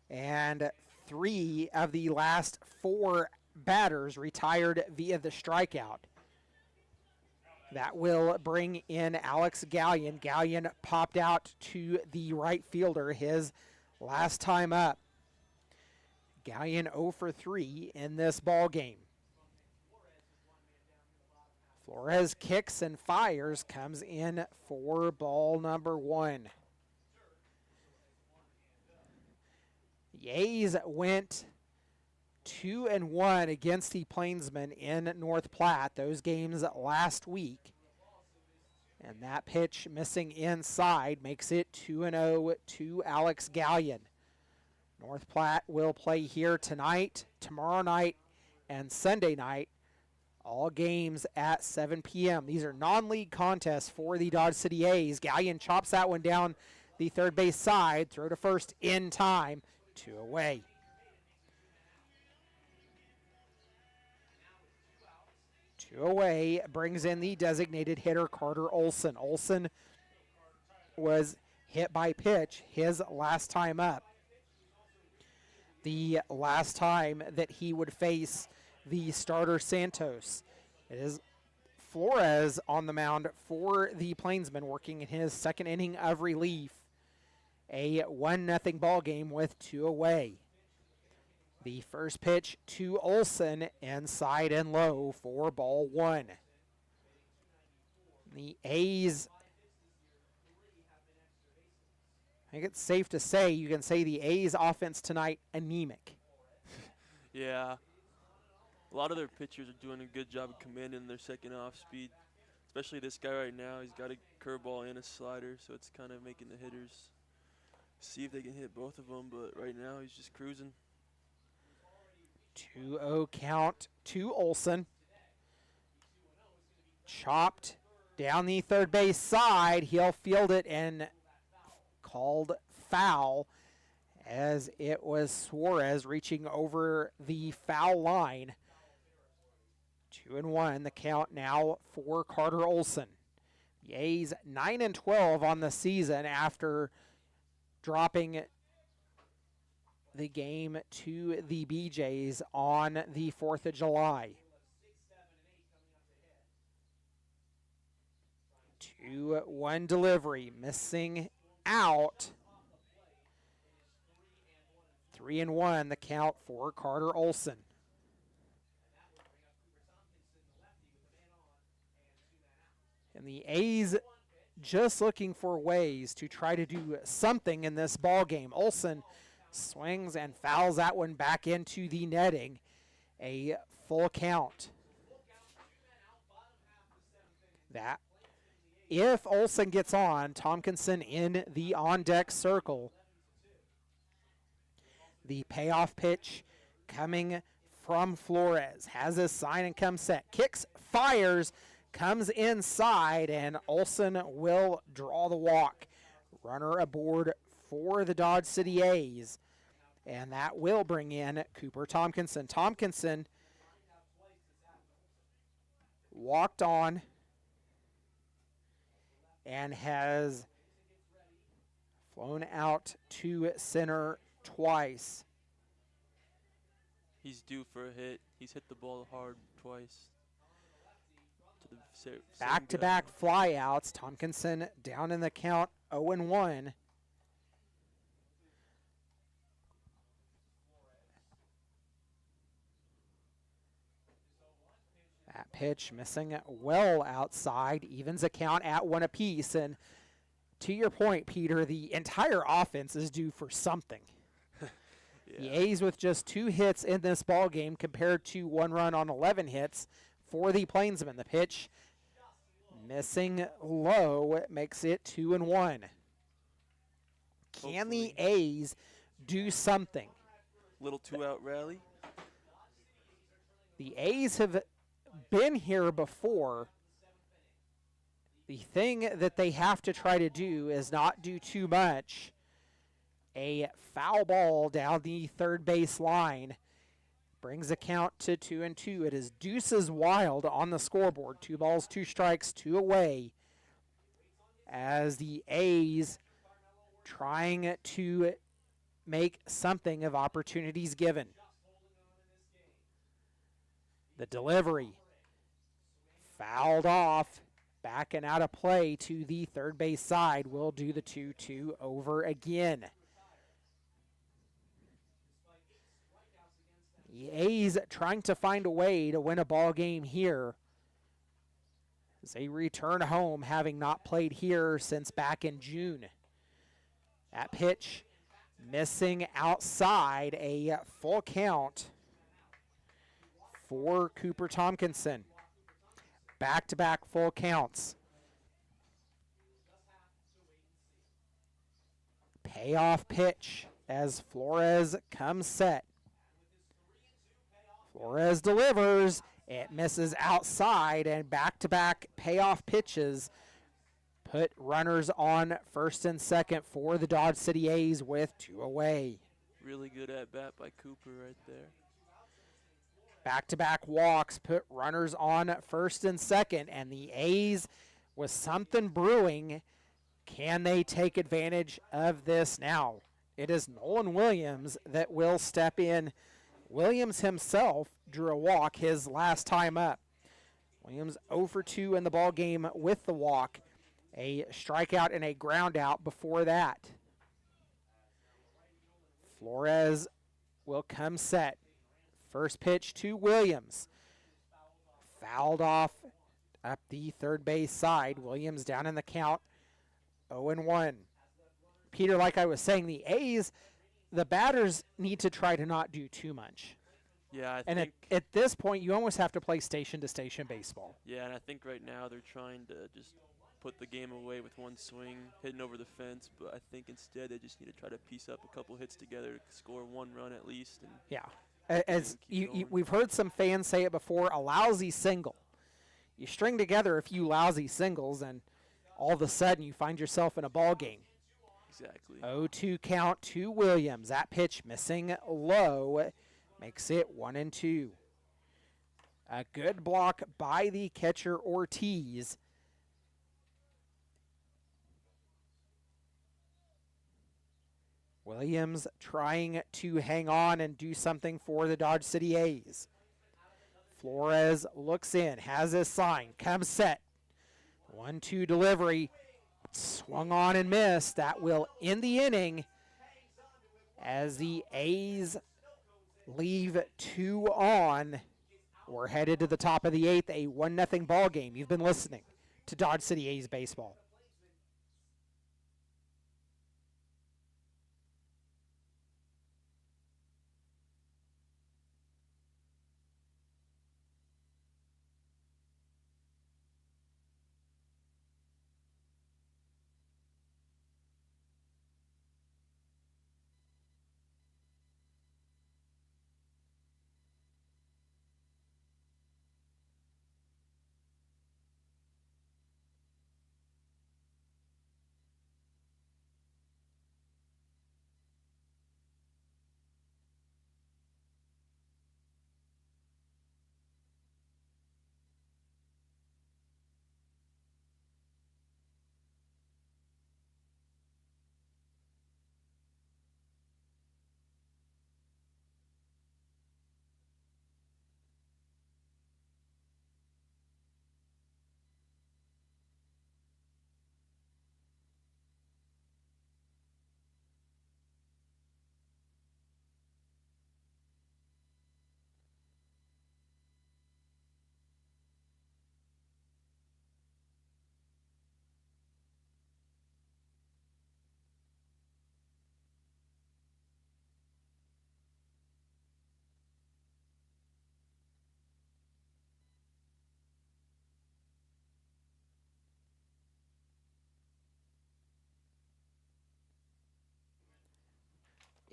Speaker 1: And 3 of the last 4 batters retired via the strikeout. That will bring in Alex Gallion. Gallion popped out to the right fielder his last time up. Gallion 0 for 3 in this ball game. Flores kicks and fires, comes in for ball number 1. The A's went 2-1 against the Plainsmen in North Platte. Those games last week. And that pitch missing inside makes it 2-0 to Alex Gallion. North Platte will play here tonight, tomorrow night, and Sunday night. All games at 7 p.m. These are non-league contests for the Dodge City A's. Gallion chops that one down the third base side. Throw to first in time. 2 away. Two away brings in the designated hitter, Carter Olson. Olson was hit by pitch his last time up. The last time that he would face the starter Santos. It is Flores on the mound for the Plainsmen, working in his second inning of relief. A 1-0 ball game with 2 away. The first pitch to Olson, inside and low for ball 1. The A's, I think it's safe to say, you can say the A's offense tonight anemic.
Speaker 2: Yeah. A lot of their pitchers are doing a good job of commanding their second off speed. Especially this guy right now. He's got a curveball and a slider, so it's kind of making the hitters see if they can hit both of them. But right now he's just cruising.
Speaker 1: 2-0 count to Olson. Chopped down the third base side. He'll field it and called foul, as it was Suarez reaching over the foul line. 2-1 the count now for Carter Olson. The A's 9-12 on the season after dropping the game to the BJs on the 4th of July. 2-1 delivery, missing out. 3-1 the count for Carter Olson. And the A's just looking for ways to try to do something in this ball game. Olson swings and fouls that one back into the netting. A full count. That, if Olson gets on, Tompkinson in the on-deck circle. The payoff pitch coming from Flores. Has his sign and come set. Kicks, fires, comes inside, and Olson will draw the walk. Runner aboard for the Dodge City A's, and that will bring in Cooper Tompkinson. Tompkinson walked on and has flown out to center twice.
Speaker 2: He's due for a hit. He's hit the ball hard twice.
Speaker 1: Back-to-back flyouts. Tompkinson down in the count, 0-1. That pitch missing well outside, evens the count at 1 apiece. And to your point, Peter, the entire offense is due for something.
Speaker 2: Yeah.
Speaker 1: The A's with just 2 hits in this ball game compared to 1 run on 11 hits for the Plainsmen. The pitch missing low makes it 2-1. Can the A's do something?
Speaker 2: Little 2-out rally.
Speaker 1: The A's have been here before. The thing that they have to try to do is not do too much. A foul ball down the third base line brings the count to 2-2. It is Deuces Wild on the scoreboard. 2 balls, 2 strikes, 2 away, as the A's trying to make something of opportunities given. The delivery fouled off, backing out of play to the third base side. Will do the 2-2 over again. The A's trying to find a way to win a ball game here as they return home, having not played here since back in June. That pitch missing outside, a full count for Cooper Tompkinson. Back-to-back full counts. Payoff pitch as Flores comes set. Flores delivers. It misses outside, and back-to-back payoff pitches put runners on first and second for the Dodge City A's with 2 away.
Speaker 2: Really good at bat by Cooper right there.
Speaker 1: Back-to-back walks put runners on first and second, and the A's, with something brewing, can they take advantage of this now? It is Nolan Williams that will step in. Williams himself drew a walk his last time up. Williams 0 for 2 in the ball game with the walk. A strikeout and a ground out before that. Flores will come set. First pitch to Williams. Fouled off up the third base side. Williams down in the count, 0-1. Peter, like I was saying, the A's, the batters need to try to not do too much.
Speaker 2: Yeah, I
Speaker 1: and
Speaker 2: think.
Speaker 1: at this point, you almost have to play station-to-station baseball.
Speaker 2: Yeah, and I think right now they're trying to just put the game away with one swing, hitting over the fence. But I think instead they just need to try to piece up a couple hits together to score 1 run at least. And
Speaker 1: yeah, as we've heard some fans say it before, a lousy single. You string together a few lousy singles, and all of a sudden you find yourself in a ball game.
Speaker 2: Exactly.
Speaker 1: 0-2 count to Williams. That pitch missing low makes it 1-2. A good block by the catcher Ortiz. Williams trying to hang on and do something for the Dodge City A's. Flores looks in, has his sign, comes set. 1-2 delivery. Swung on and missed. That will end the inning as the A's leave 2 on. We're headed to the top of the 8th, a 1-0 ball game. You've been listening to Dodge City A's baseball.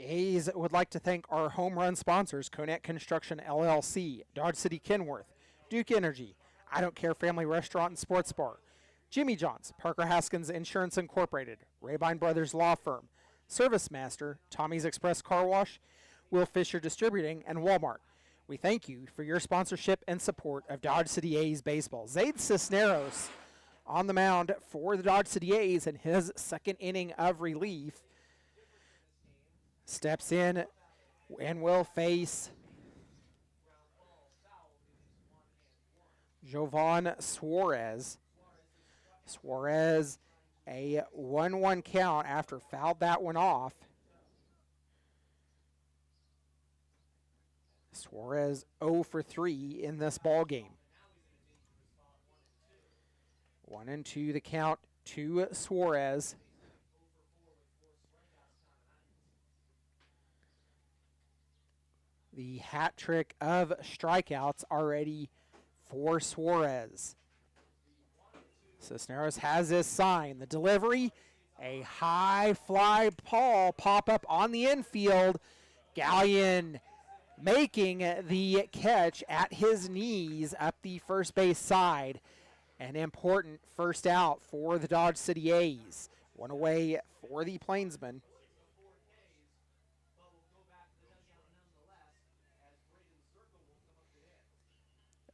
Speaker 1: A's would like to thank our home run sponsors, Conant Construction LLC, Dodge City Kenworth, Duke Energy, I Don't Care Family Restaurant and Sports Bar, Jimmy John's, Parker Haskins Insurance Incorporated, Rabine Brothers Law Firm, Service Master, Tommy's Express Car Wash, Will Fisher Distributing, and Walmart. We thank you for your sponsorship and support of Dodge City A's baseball. Zaid Cisneros on the mound for the Dodge City A's in his second inning of relief. Steps in and will face Jovan Suarez. Suarez, a 1-1 count after fouled that one off. Suarez 0 for 3 in this ball game. 1-2 the count to Suarez. The hat trick of strikeouts already for Suarez. Cisneros has his sign. The delivery, a high fly ball pop up on the infield. Gallion making the catch at his knees up the first base side. An important first out for the Dodge City A's. One away for the Plainsmen.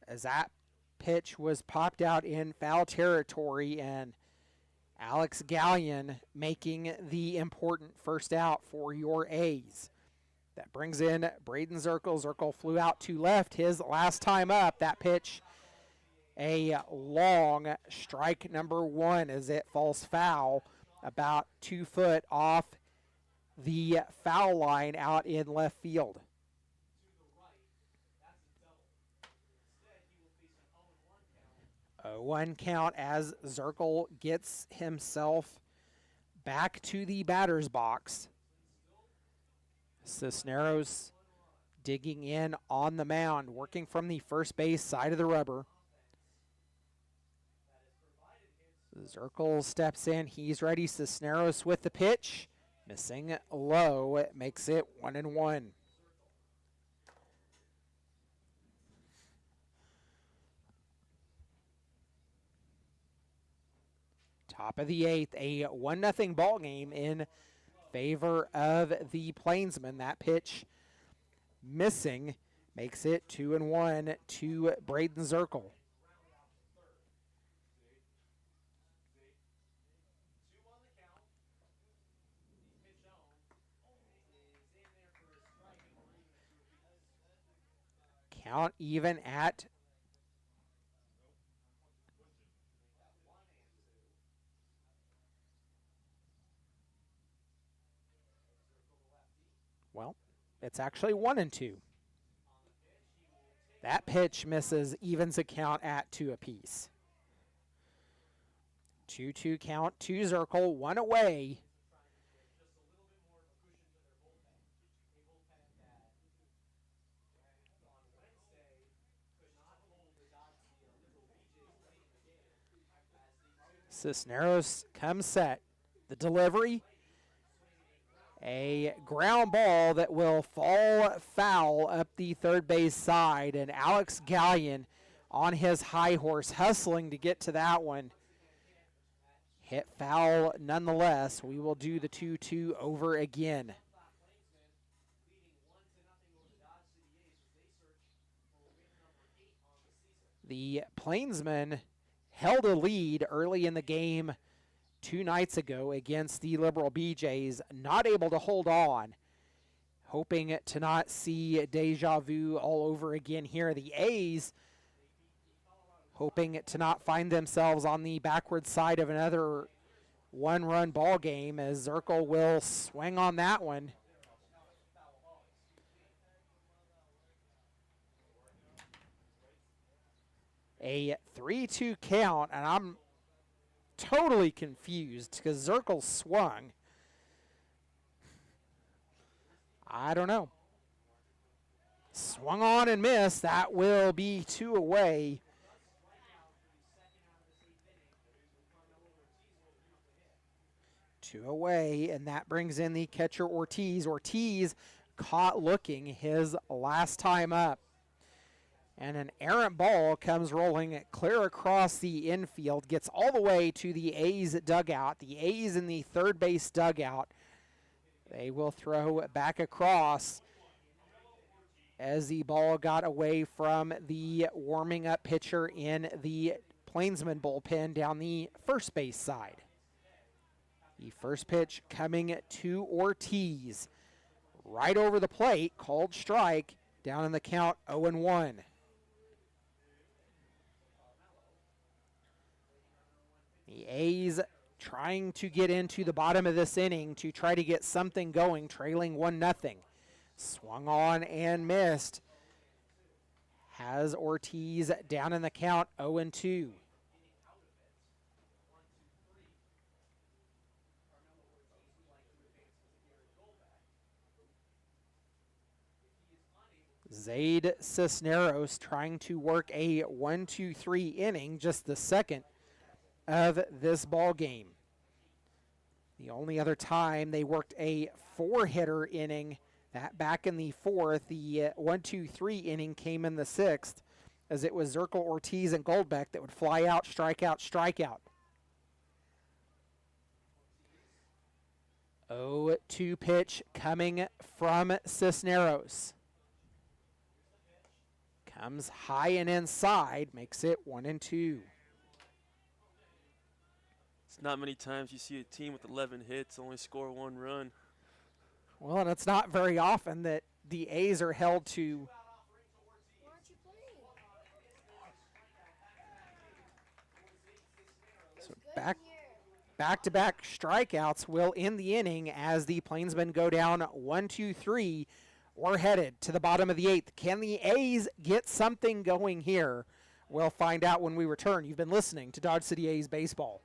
Speaker 1: As that pitch was popped out in foul territory, and Alex Gallion making the important first out for your A's. That brings in Braden Zirkle. Zirkle flew out to left his last time up. That pitch, a long strike number one as it falls foul about 2 foot off the foul line out in left field. A 1 count as Zirkle gets himself back to the batter's box. Cisneros digging in on the mound, working from the first base side of the rubber. Zirkle steps in, he's ready. Cisneros with the pitch, missing low. It makes it 1-1. Top of the 8th, a 1-0 ball game in favor of the Plainsmen. That pitch missing makes it 2-1 to Braden Zirkle. Count even at it's actually 1-2. That pitch misses, evens the count at 2 apiece. 2-2 count to Zirkle, 1 away. Cisneros comes set. The delivery, a ground ball that will fall foul up the third base side, and Alex Gallion on his high horse hustling to get to that one. Hit foul nonetheless. We will do the 2-2 over again. The Plainsmen held a lead early in the game 2 nights ago against the Liberal BJs, not able to hold on. Hoping to not see deja vu all over again here. The A's hoping to not find themselves on the backward side of another 1-run ball game, as Zirkle will swing on that one. A 3-2 count, and I'm totally confused because Zirkle swung. I don't know. Swung on and missed. That will be 2 away. Two away, and that brings in the catcher Ortiz. Ortiz caught looking his last time up. And an errant ball comes rolling clear across the infield, gets all the way to the A's dugout. The A's in the third base dugout. They will throw it back across as the ball got away from the warming up pitcher in the Plainsman bullpen down the first base side. The first pitch coming to Ortiz. Right over the plate, called strike, down in the count 0-1. The A's trying to get into the bottom of this inning to try to get something going, trailing 1-0. Swung on and missed. Has Ortiz down in the count 0-2. Zaid Cisneros trying to work a 1-2-3 inning, just the second of this ball game. The only other time they worked a 4-hitter inning, that back in the 4th. The 1-2-3 inning came in the 6th. as it was Zirkle, Ortiz, and Goldbeck that would fly out, strike out, strike out. 0-2 pitch coming from Cisneros. Comes high and inside, makes it 1-2.
Speaker 2: It's not many times you see a team with 11 hits only score 1 run.
Speaker 1: Well, and it's not very often that the A's are held to back-to-back strikeouts will end the inning as the Plainsmen go down 1-2-3. We're headed to the bottom of the 8th. Can the A's get something going here? We'll find out when we return. You've been listening to Dodge City A's Baseball.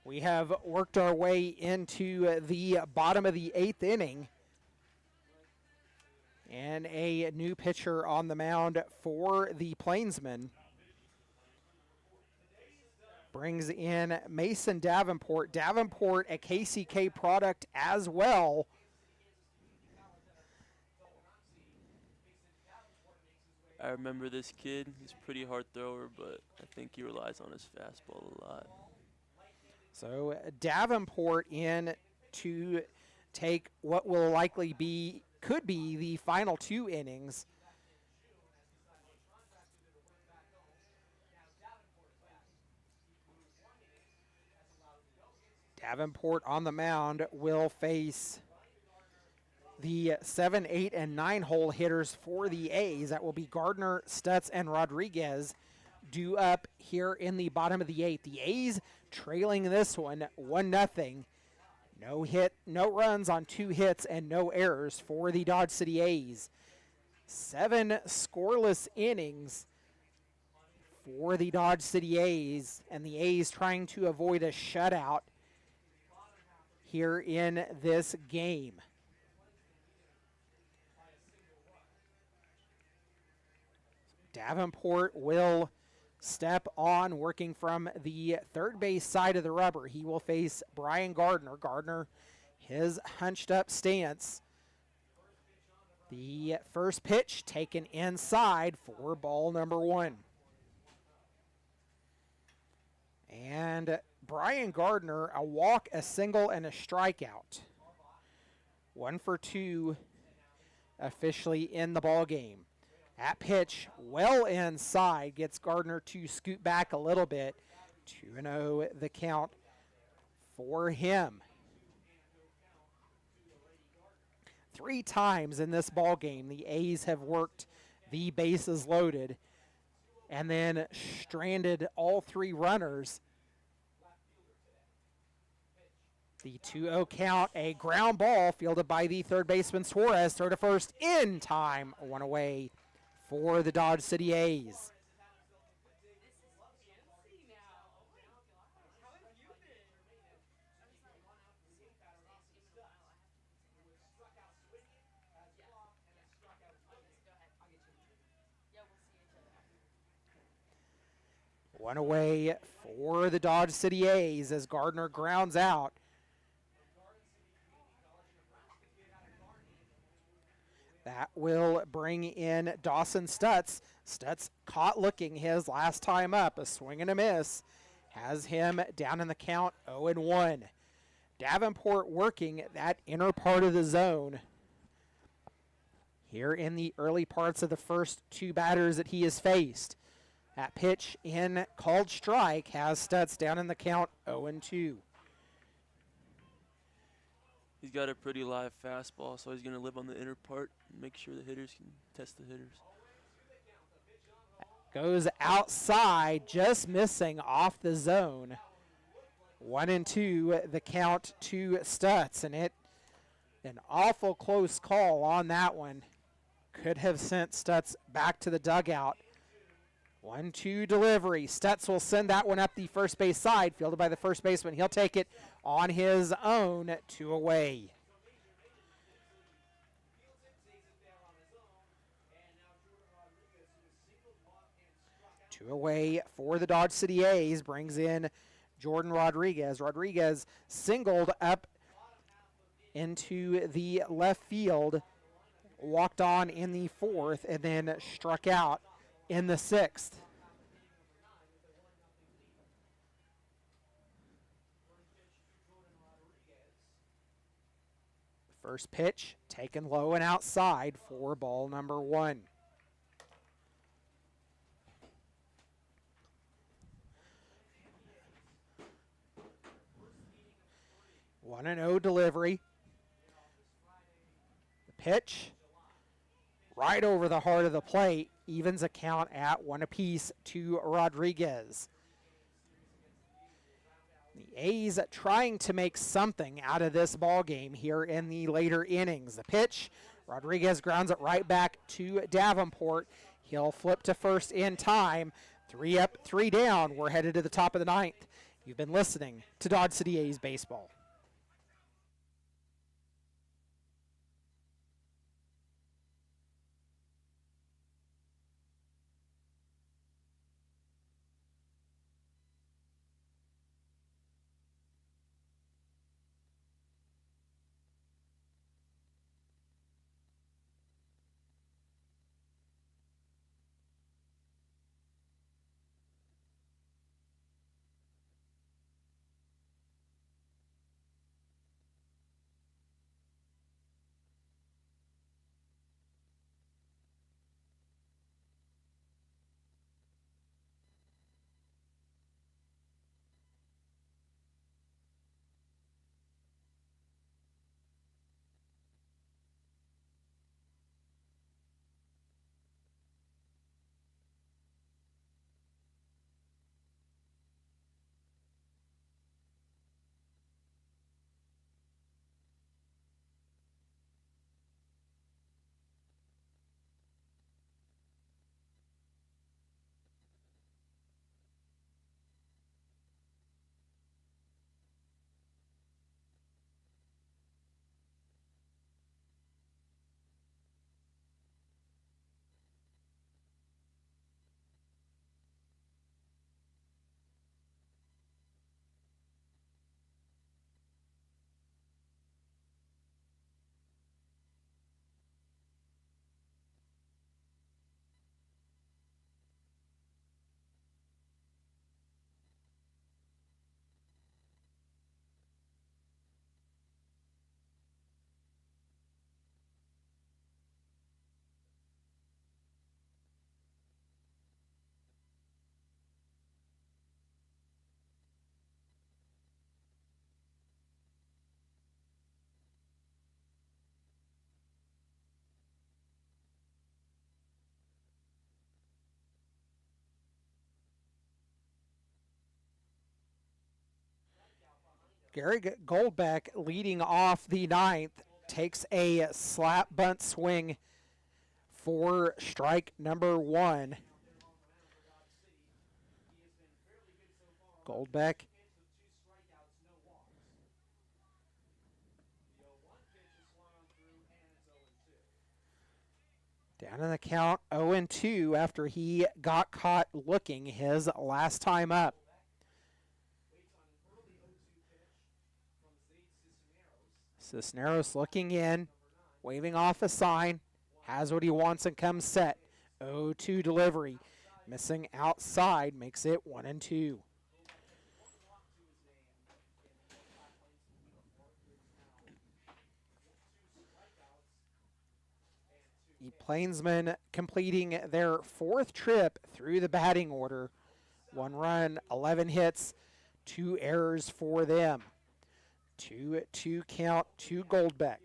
Speaker 1: We have worked our way into the bottom of the 8th inning. And a new pitcher on the mound for the Plainsmen. Brings in Mason Davenport. Davenport, a KCK product as well.
Speaker 2: I remember this kid. He's a pretty hard thrower, but I think he relies on his fastball a lot.
Speaker 1: So Davenport in to take what will likely be, could be the final 2 innings. Davenport on the mound will face the 7, 8, and 9 hole hitters for the A's. That will be Gardner, Stutz, and Rodriguez due up here in the bottom of the 8th. The A's trailing this one 1-0. No runs on 2 hits and no errors for the Dodge City A's. 7 scoreless innings for the Dodge City A's, and the A's trying to avoid a shutout here in this game. Davenport will step on, working from the third base side of the rubber. He will face Brian Gardner. Gardner, his hunched up stance. The first pitch taken inside for ball number 1. And Brian Gardner, a walk, a single, and a strikeout. 1 for 2 officially in the ball game. That pitch well inside gets Gardner to scoot back a little bit. 2-0 the count for him. 3 times in this ball game, the A's have worked the bases loaded and then stranded all 3 runners. The 2-0 count, a ground ball fielded by the third baseman Suarez. Throw to first in time. One away for the Dodge City A's. One away for the Dodge City A's as Gardner grounds out. That will bring in Dawson Stutz. Stutz caught looking his last time up. A swing and a miss has him down in the count 0-1. Davenport working that inner part of the zone here in the early parts of the first two batters that he has faced. That pitch in called strike has Stutz down in the count 0-2.
Speaker 2: He's got a pretty live fastball, so he's going to live on the inner part and make sure the hitters can test the hitters.
Speaker 1: Goes outside, just missing off the zone. 1-2, the count to Stutz, and an awful close call on that one. Could have sent Stutz back to the dugout. 1-2 delivery. Stutz will send that one up the first base side, fielded by the first baseman. He'll take it on his own, 2 away. Two away for the Dodge City A's, brings in Jordan Rodriguez. Rodriguez singled up into the left field, walked on in the fourth, and then struck out in the sixth. First pitch taken low and outside for ball number 1. One and 0 delivery. The pitch right over the heart of the plate, evens a count at 1 apiece to Rodriguez. The A's trying to make something out of this ball game here in the later innings. The pitch, Rodriguez grounds it right back to Davenport. He'll flip to first in time. 3 up, 3 down. We're headed to the top of the 9th. You've been listening to Dodge City A's Baseball. Garrett Goldbeck leading off the ninth takes a slap bunt swing for strike number one. Goldbeck down in the count 0-2 after he got caught looking his last time up. Cisneros looking in, waving off a sign, has what he wants and comes set. 0-2 delivery, missing outside, makes it 1-2. The Plainsmen completing their fourth trip through the batting order. 1 run, 11 hits, 2 errors for them. 2-2 count to Goldbeck,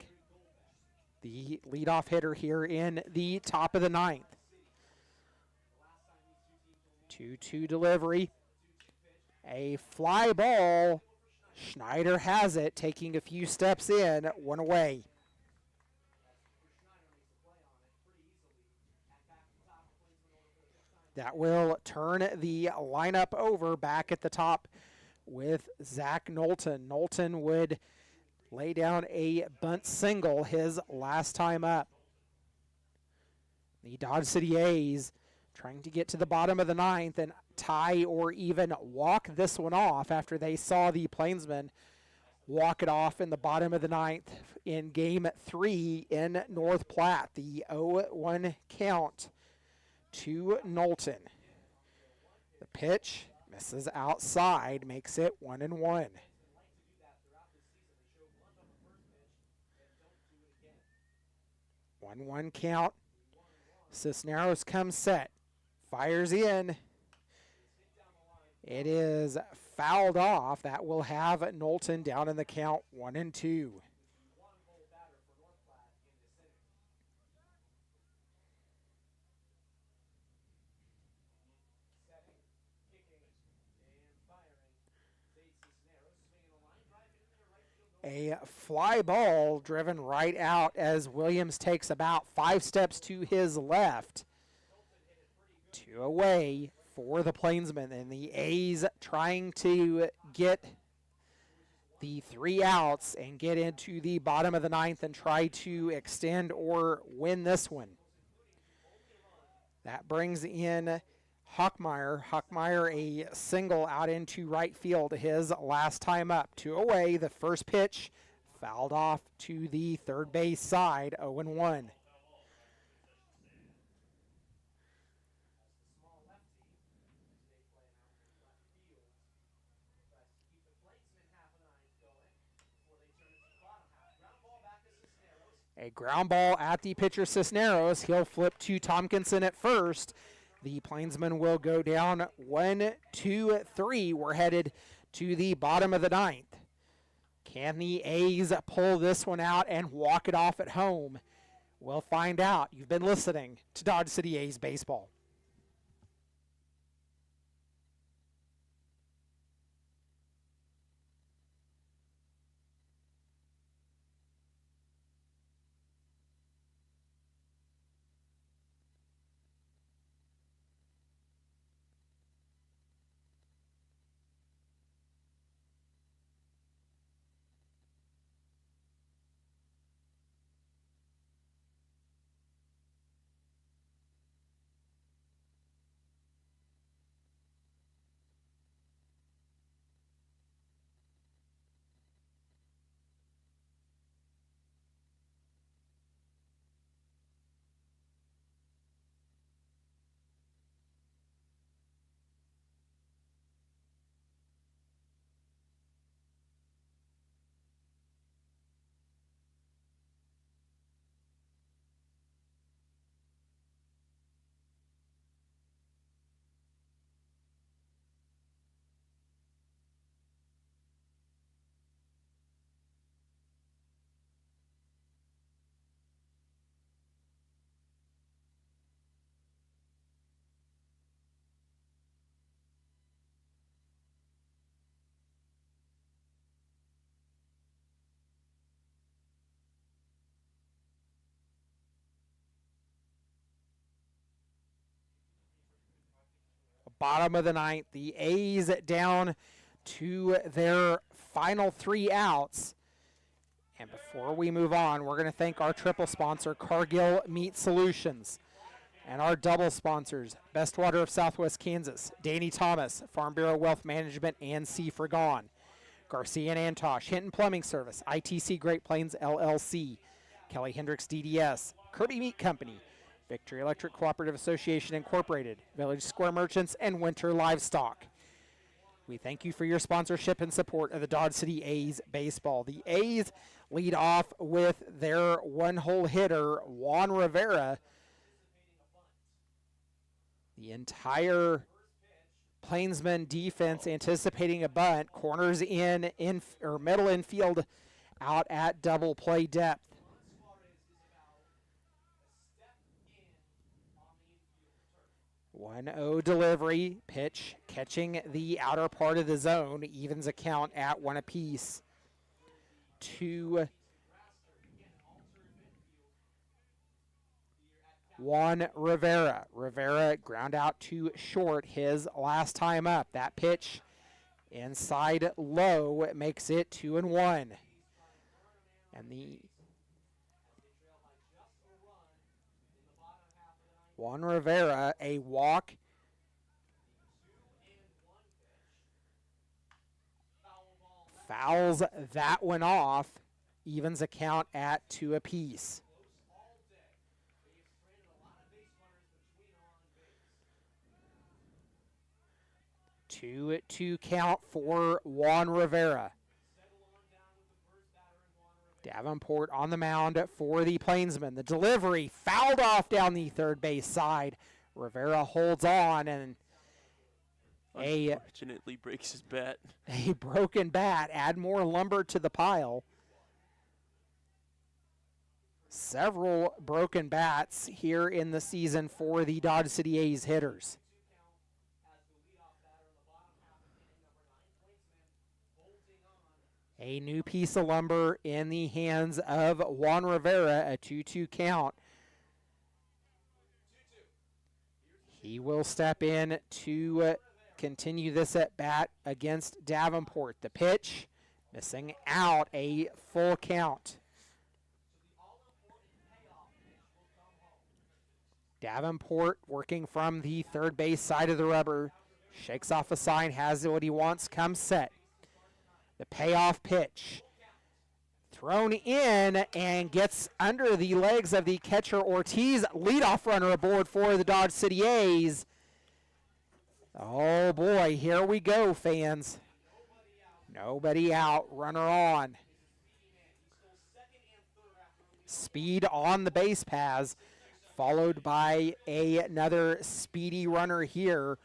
Speaker 1: the leadoff hitter here in the top of the ninth. 2-2 delivery. A fly ball. Schneider has it, taking a few steps in, 1 away. That will turn the lineup over back at the top with Zach Knowlton. Knowlton would lay down a bunt single his last time up. The Dodge City A's trying to get to the bottom of the ninth and tie or even walk this one off after they saw the Plainsmen walk it off in the bottom of the ninth in Game 3 in North Platte. The 0-1 count to Knowlton. The pitch misses outside, makes it 1-1. 1-1 count. Cisneros comes set, fires in. It is fouled off. That will have Knowlton down in the count 1-2. A fly ball driven right out as Williams takes about 5 steps to his left. 2 away for the Plainsmen, and the A's trying to get the 3 outs and get into the bottom of the ninth and try to extend or win this one. That brings in Hockmeyer. Hockmeyer a single out into right field his last time up. 2 away, the first pitch fouled off to the third base side, 0-1. A ground ball at the pitcher Cisneros. He'll flip to Tompkinson at first. The Plainsmen will go down 1-2-3. We're headed to the bottom of the ninth. Can the A's pull this one out and walk it off at home? We'll find out. You've been listening to Dodge City A's Baseball. bottom of the ninth. The A's down to their final 3 outs. And before we move on, we're going to thank our triple sponsor, Cargill Meat Solutions, and our double sponsors, Best Water of Southwest Kansas, Danny Thomas, Farm Bureau Wealth Management, and C. Fragon, Garcia and Antosh, Hinton Plumbing Service, ITC Great Plains LLC, Kelly Hendricks DDS, Kirby Meat Company, Victory Electric Cooperative Association Incorporated, Village Square Merchants, and Winter Livestock. We thank you for your sponsorship and support of the Dodge City A's baseball. The A's lead off with their one-hole hitter, Juan Rivera. The entire Plainsmen defense anticipating a bunt, corners in or middle infield out at double play depth. 1-0 delivery, pitch catching the outer part of the zone, evens a count at 1 apiece. 2 Juan Rivera. Rivera ground out to short his last time up. That pitch inside low makes it 2-1. And the Juan Rivera, a walk. Fouls that one off, evens a count at 2 apiece. Two count for Juan Rivera. Davenport on the mound for the Plainsmen. The delivery fouled off down the third base side. Rivera holds on, and
Speaker 2: unfortunately breaks his bat.
Speaker 1: A broken bat. Add more lumber to the pile. Several broken bats here in the season for the Dodge City A's hitters. A new piece of lumber in the hands of Juan Rivera, a 2-2 count. He will step in to continue this at bat against Davenport. The pitch, missing out, a full count. Davenport working from the third base side of the rubber, shakes off a sign, has what he wants, comes set. The payoff pitch thrown in and gets under the legs of the catcher Ortiz. Leadoff runner aboard for the Dodge City A's. Oh boy, here we go, fans. Nobody out, runner on. Speed on the base paths, followed by another speedy runner here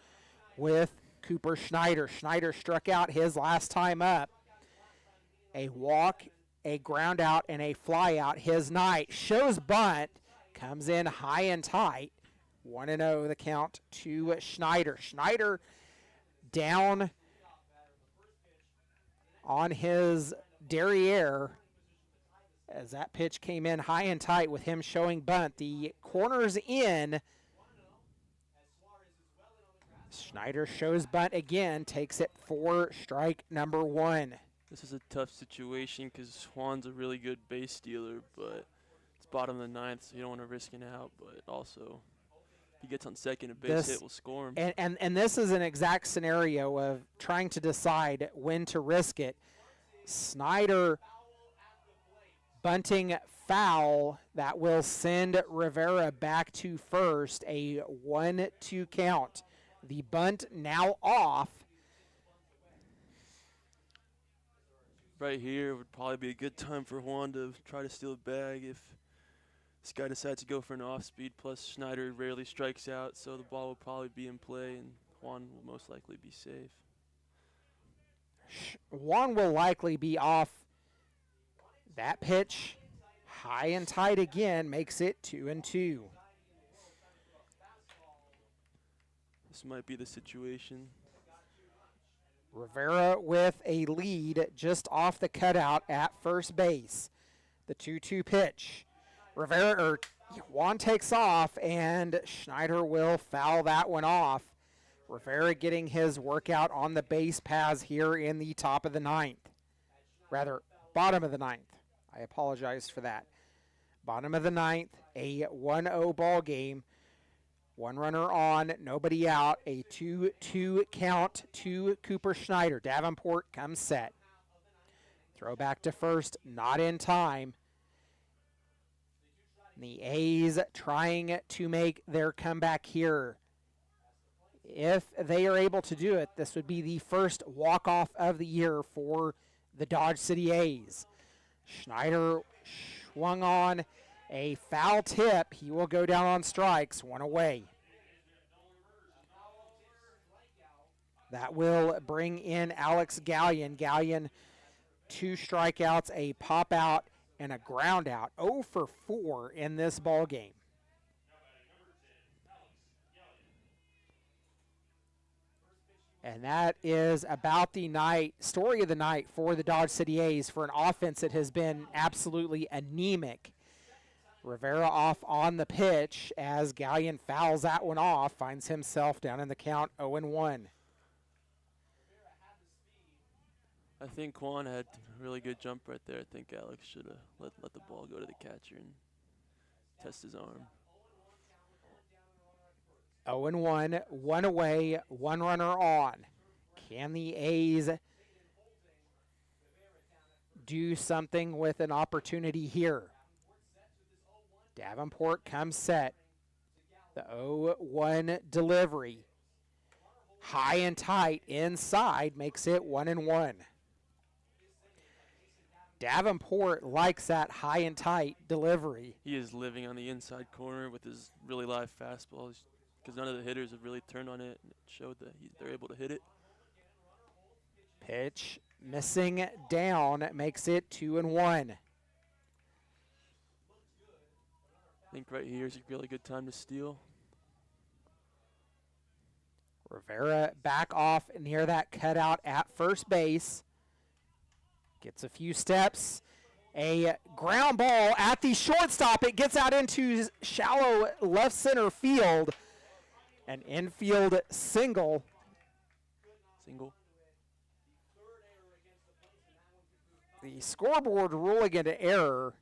Speaker 1: with Cooper Schneider. Schneider struck out his last time up. A walk, a ground out, and a fly out his night. Shows bunt, comes in high and tight. 1-0 the count to Schneider. Schneider down on his derriere as that pitch came in high and tight with him showing bunt. The corner's in. Schneider shows bunt again, takes it for strike number 1.
Speaker 2: This is a tough situation because Juan's a really good base stealer, but it's bottom of the ninth, so you don't want to risk an out. But also, if he gets on second, a base hit will score him.
Speaker 1: And this is an exact scenario of trying to decide when to risk it. Snyder bunting foul that will send Rivera back to first, a 1-2 count. The bunt now off.
Speaker 2: Right here would probably be a good time for Juan to try to steal a bag if this guy decides to go for an off-speed. Plus, Schneider rarely strikes out, so the ball will probably be in play, and Juan will most likely be safe.
Speaker 1: Juan will likely be off. That pitch, high and tight again, makes it 2-2.
Speaker 2: This might be the situation.
Speaker 1: Rivera with a lead just off the cutout at first base. The 2-2 pitch. Juan takes off, and Schneider will foul that one off. Rivera getting his workout on the base paths here in the top of the ninth. Rather, bottom of the ninth. I apologize for that. Bottom of the ninth, a 1-0 ball game. One runner on, nobody out. A 2-2 count to Cooper Schneider. Davenport comes set. Throw back to first, not in time. The A's trying to make their comeback here. If they are able to do it, this would be the first walk-off of the year for the Dodge City A's. Schneider swung on a foul tip. He will go down on strikes, one away. That will bring in Alex Gallion. Gallion, 2 strikeouts, a pop out, and a ground out. 0 for 4 in this ball game. And that is about the story of the night for the Dodge City A's. For an offense that has been absolutely anemic. Rivera off on the pitch as Gallion fouls that one off, finds himself down in the count 0-1.
Speaker 2: I think Quan had a really good jump right there. I think Alex should have let the ball go to the catcher and test his arm.
Speaker 1: 0-1, 1 away, 1 runner on. Can the A's do something with an opportunity here? Davenport comes set. The 0-1 delivery. High and tight inside makes it 1-1. Davenport likes that high and tight delivery.
Speaker 2: He is living on the inside corner with his really live fastball because none of the hitters have really turned on it, and it showed that they're able to hit it.
Speaker 1: Pitch missing down makes it 2-1.
Speaker 2: I think right here is a really good time to steal.
Speaker 1: Rivera back off near that cutout at first base. Gets a few steps. A ground ball at the shortstop. It gets out into shallow left center field. An infield single. The scoreboard ruling an error.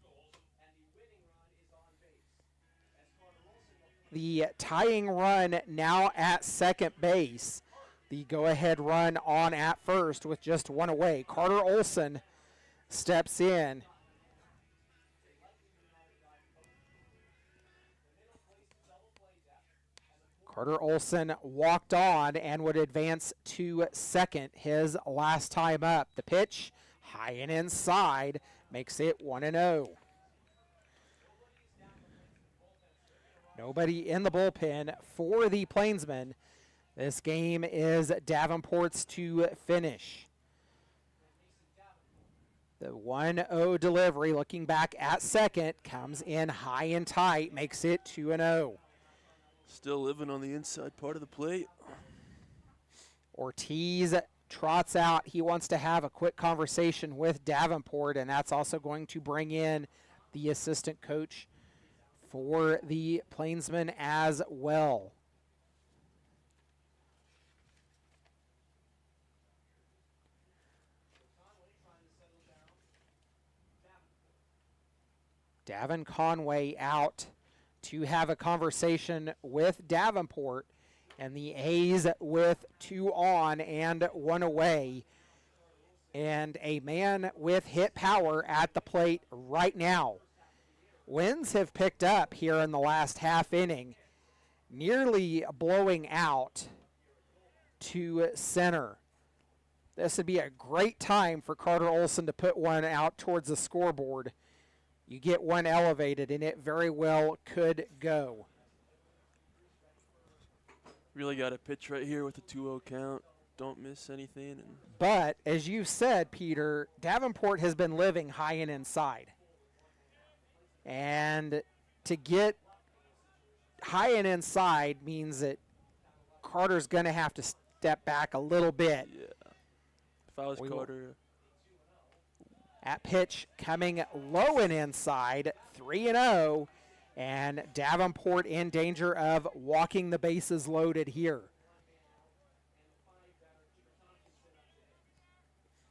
Speaker 1: The tying run now at second base. The go-ahead run on at first with just 1 away. Carter Olson steps in. Carter Olson walked on and would advance to second his last time up. The pitch, high and inside, makes it 1-0. Nobody in the bullpen for the Plainsmen. This game is Davenport's to finish. The 1-0 delivery, looking back at second, comes in high and tight, makes it 2-0.
Speaker 2: Still living on the inside part of the plate.
Speaker 1: Ortiz trots out. He wants to have a quick conversation with Davenport, and that's also going to bring in the assistant coach for the Plainsmen as well. Davin Conway out to have a conversation with Davenport, and the A's with 2 on and 1 away, and a man with hit power at the plate right now. Winds have picked up here in the last half inning, nearly blowing out to center. This would be a great time for Carter Olson to put one out towards the scoreboard. You get one elevated, and it very well could go.
Speaker 2: Really got a pitch right here with a 2-0 count. Don't miss anything.
Speaker 1: But, as you said, Peter, Davenport has been living high and inside. And to get high and inside means that Carter's going to have to step back a little bit.
Speaker 2: Yeah. If I was Carter.
Speaker 1: At pitch coming low and inside, 3-0, and Davenport in danger of walking the bases loaded here.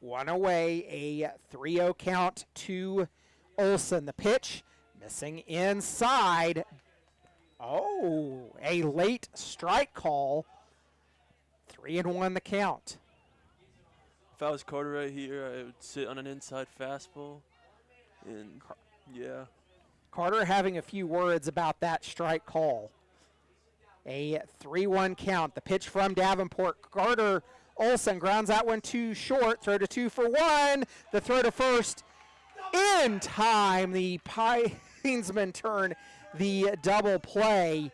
Speaker 1: One away, a 3-0 count to Olsen. The pitch missing inside. Oh, a late strike call. 3-1 the count.
Speaker 2: If I was Carter right here, I would sit on an inside fastball. And, yeah.
Speaker 1: Carter having a few words about that strike call. A 3-1 count. The pitch from Davenport. Carter Olsen grounds that one too short. Throw to 2 for 1. The throw to first in time. The Plainsmen turn the double play.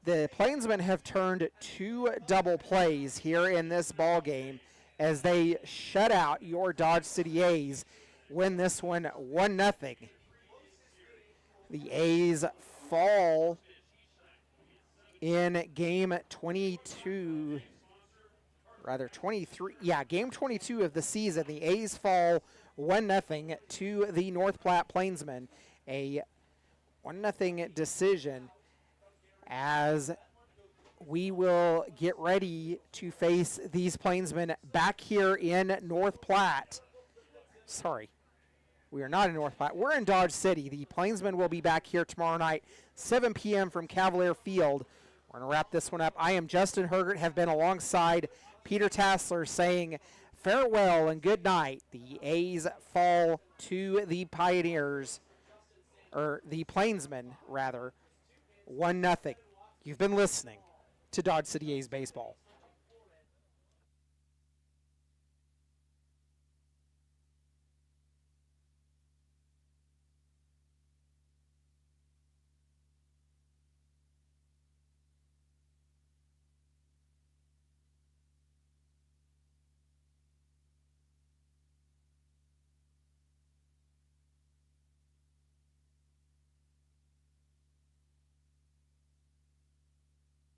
Speaker 1: The Plainsmen have turned 2 double plays here in this ball game as they shut out your Dodge City A's. Win this one 1-0. The A's fall in game 22, rather 23. Yeah, game 22 of the season. The A's fall 1-0 to the North Platte Plainsmen. A 1-0 decision as we will get ready to face these Plainsmen back here in North Platte. Sorry, we are not in North Platte. We're in Dodge City. The Plainsmen will be back here tomorrow night, 7 p.m. from Cavalier Field. We're going to wrap this one up. I am Justin Hergert, have been alongside Peter Tassler saying farewell and good night. The A's fall to the Pioneers, or the Plainsmen, rather, 1-0. You've been listening to Dodge City A's Baseball.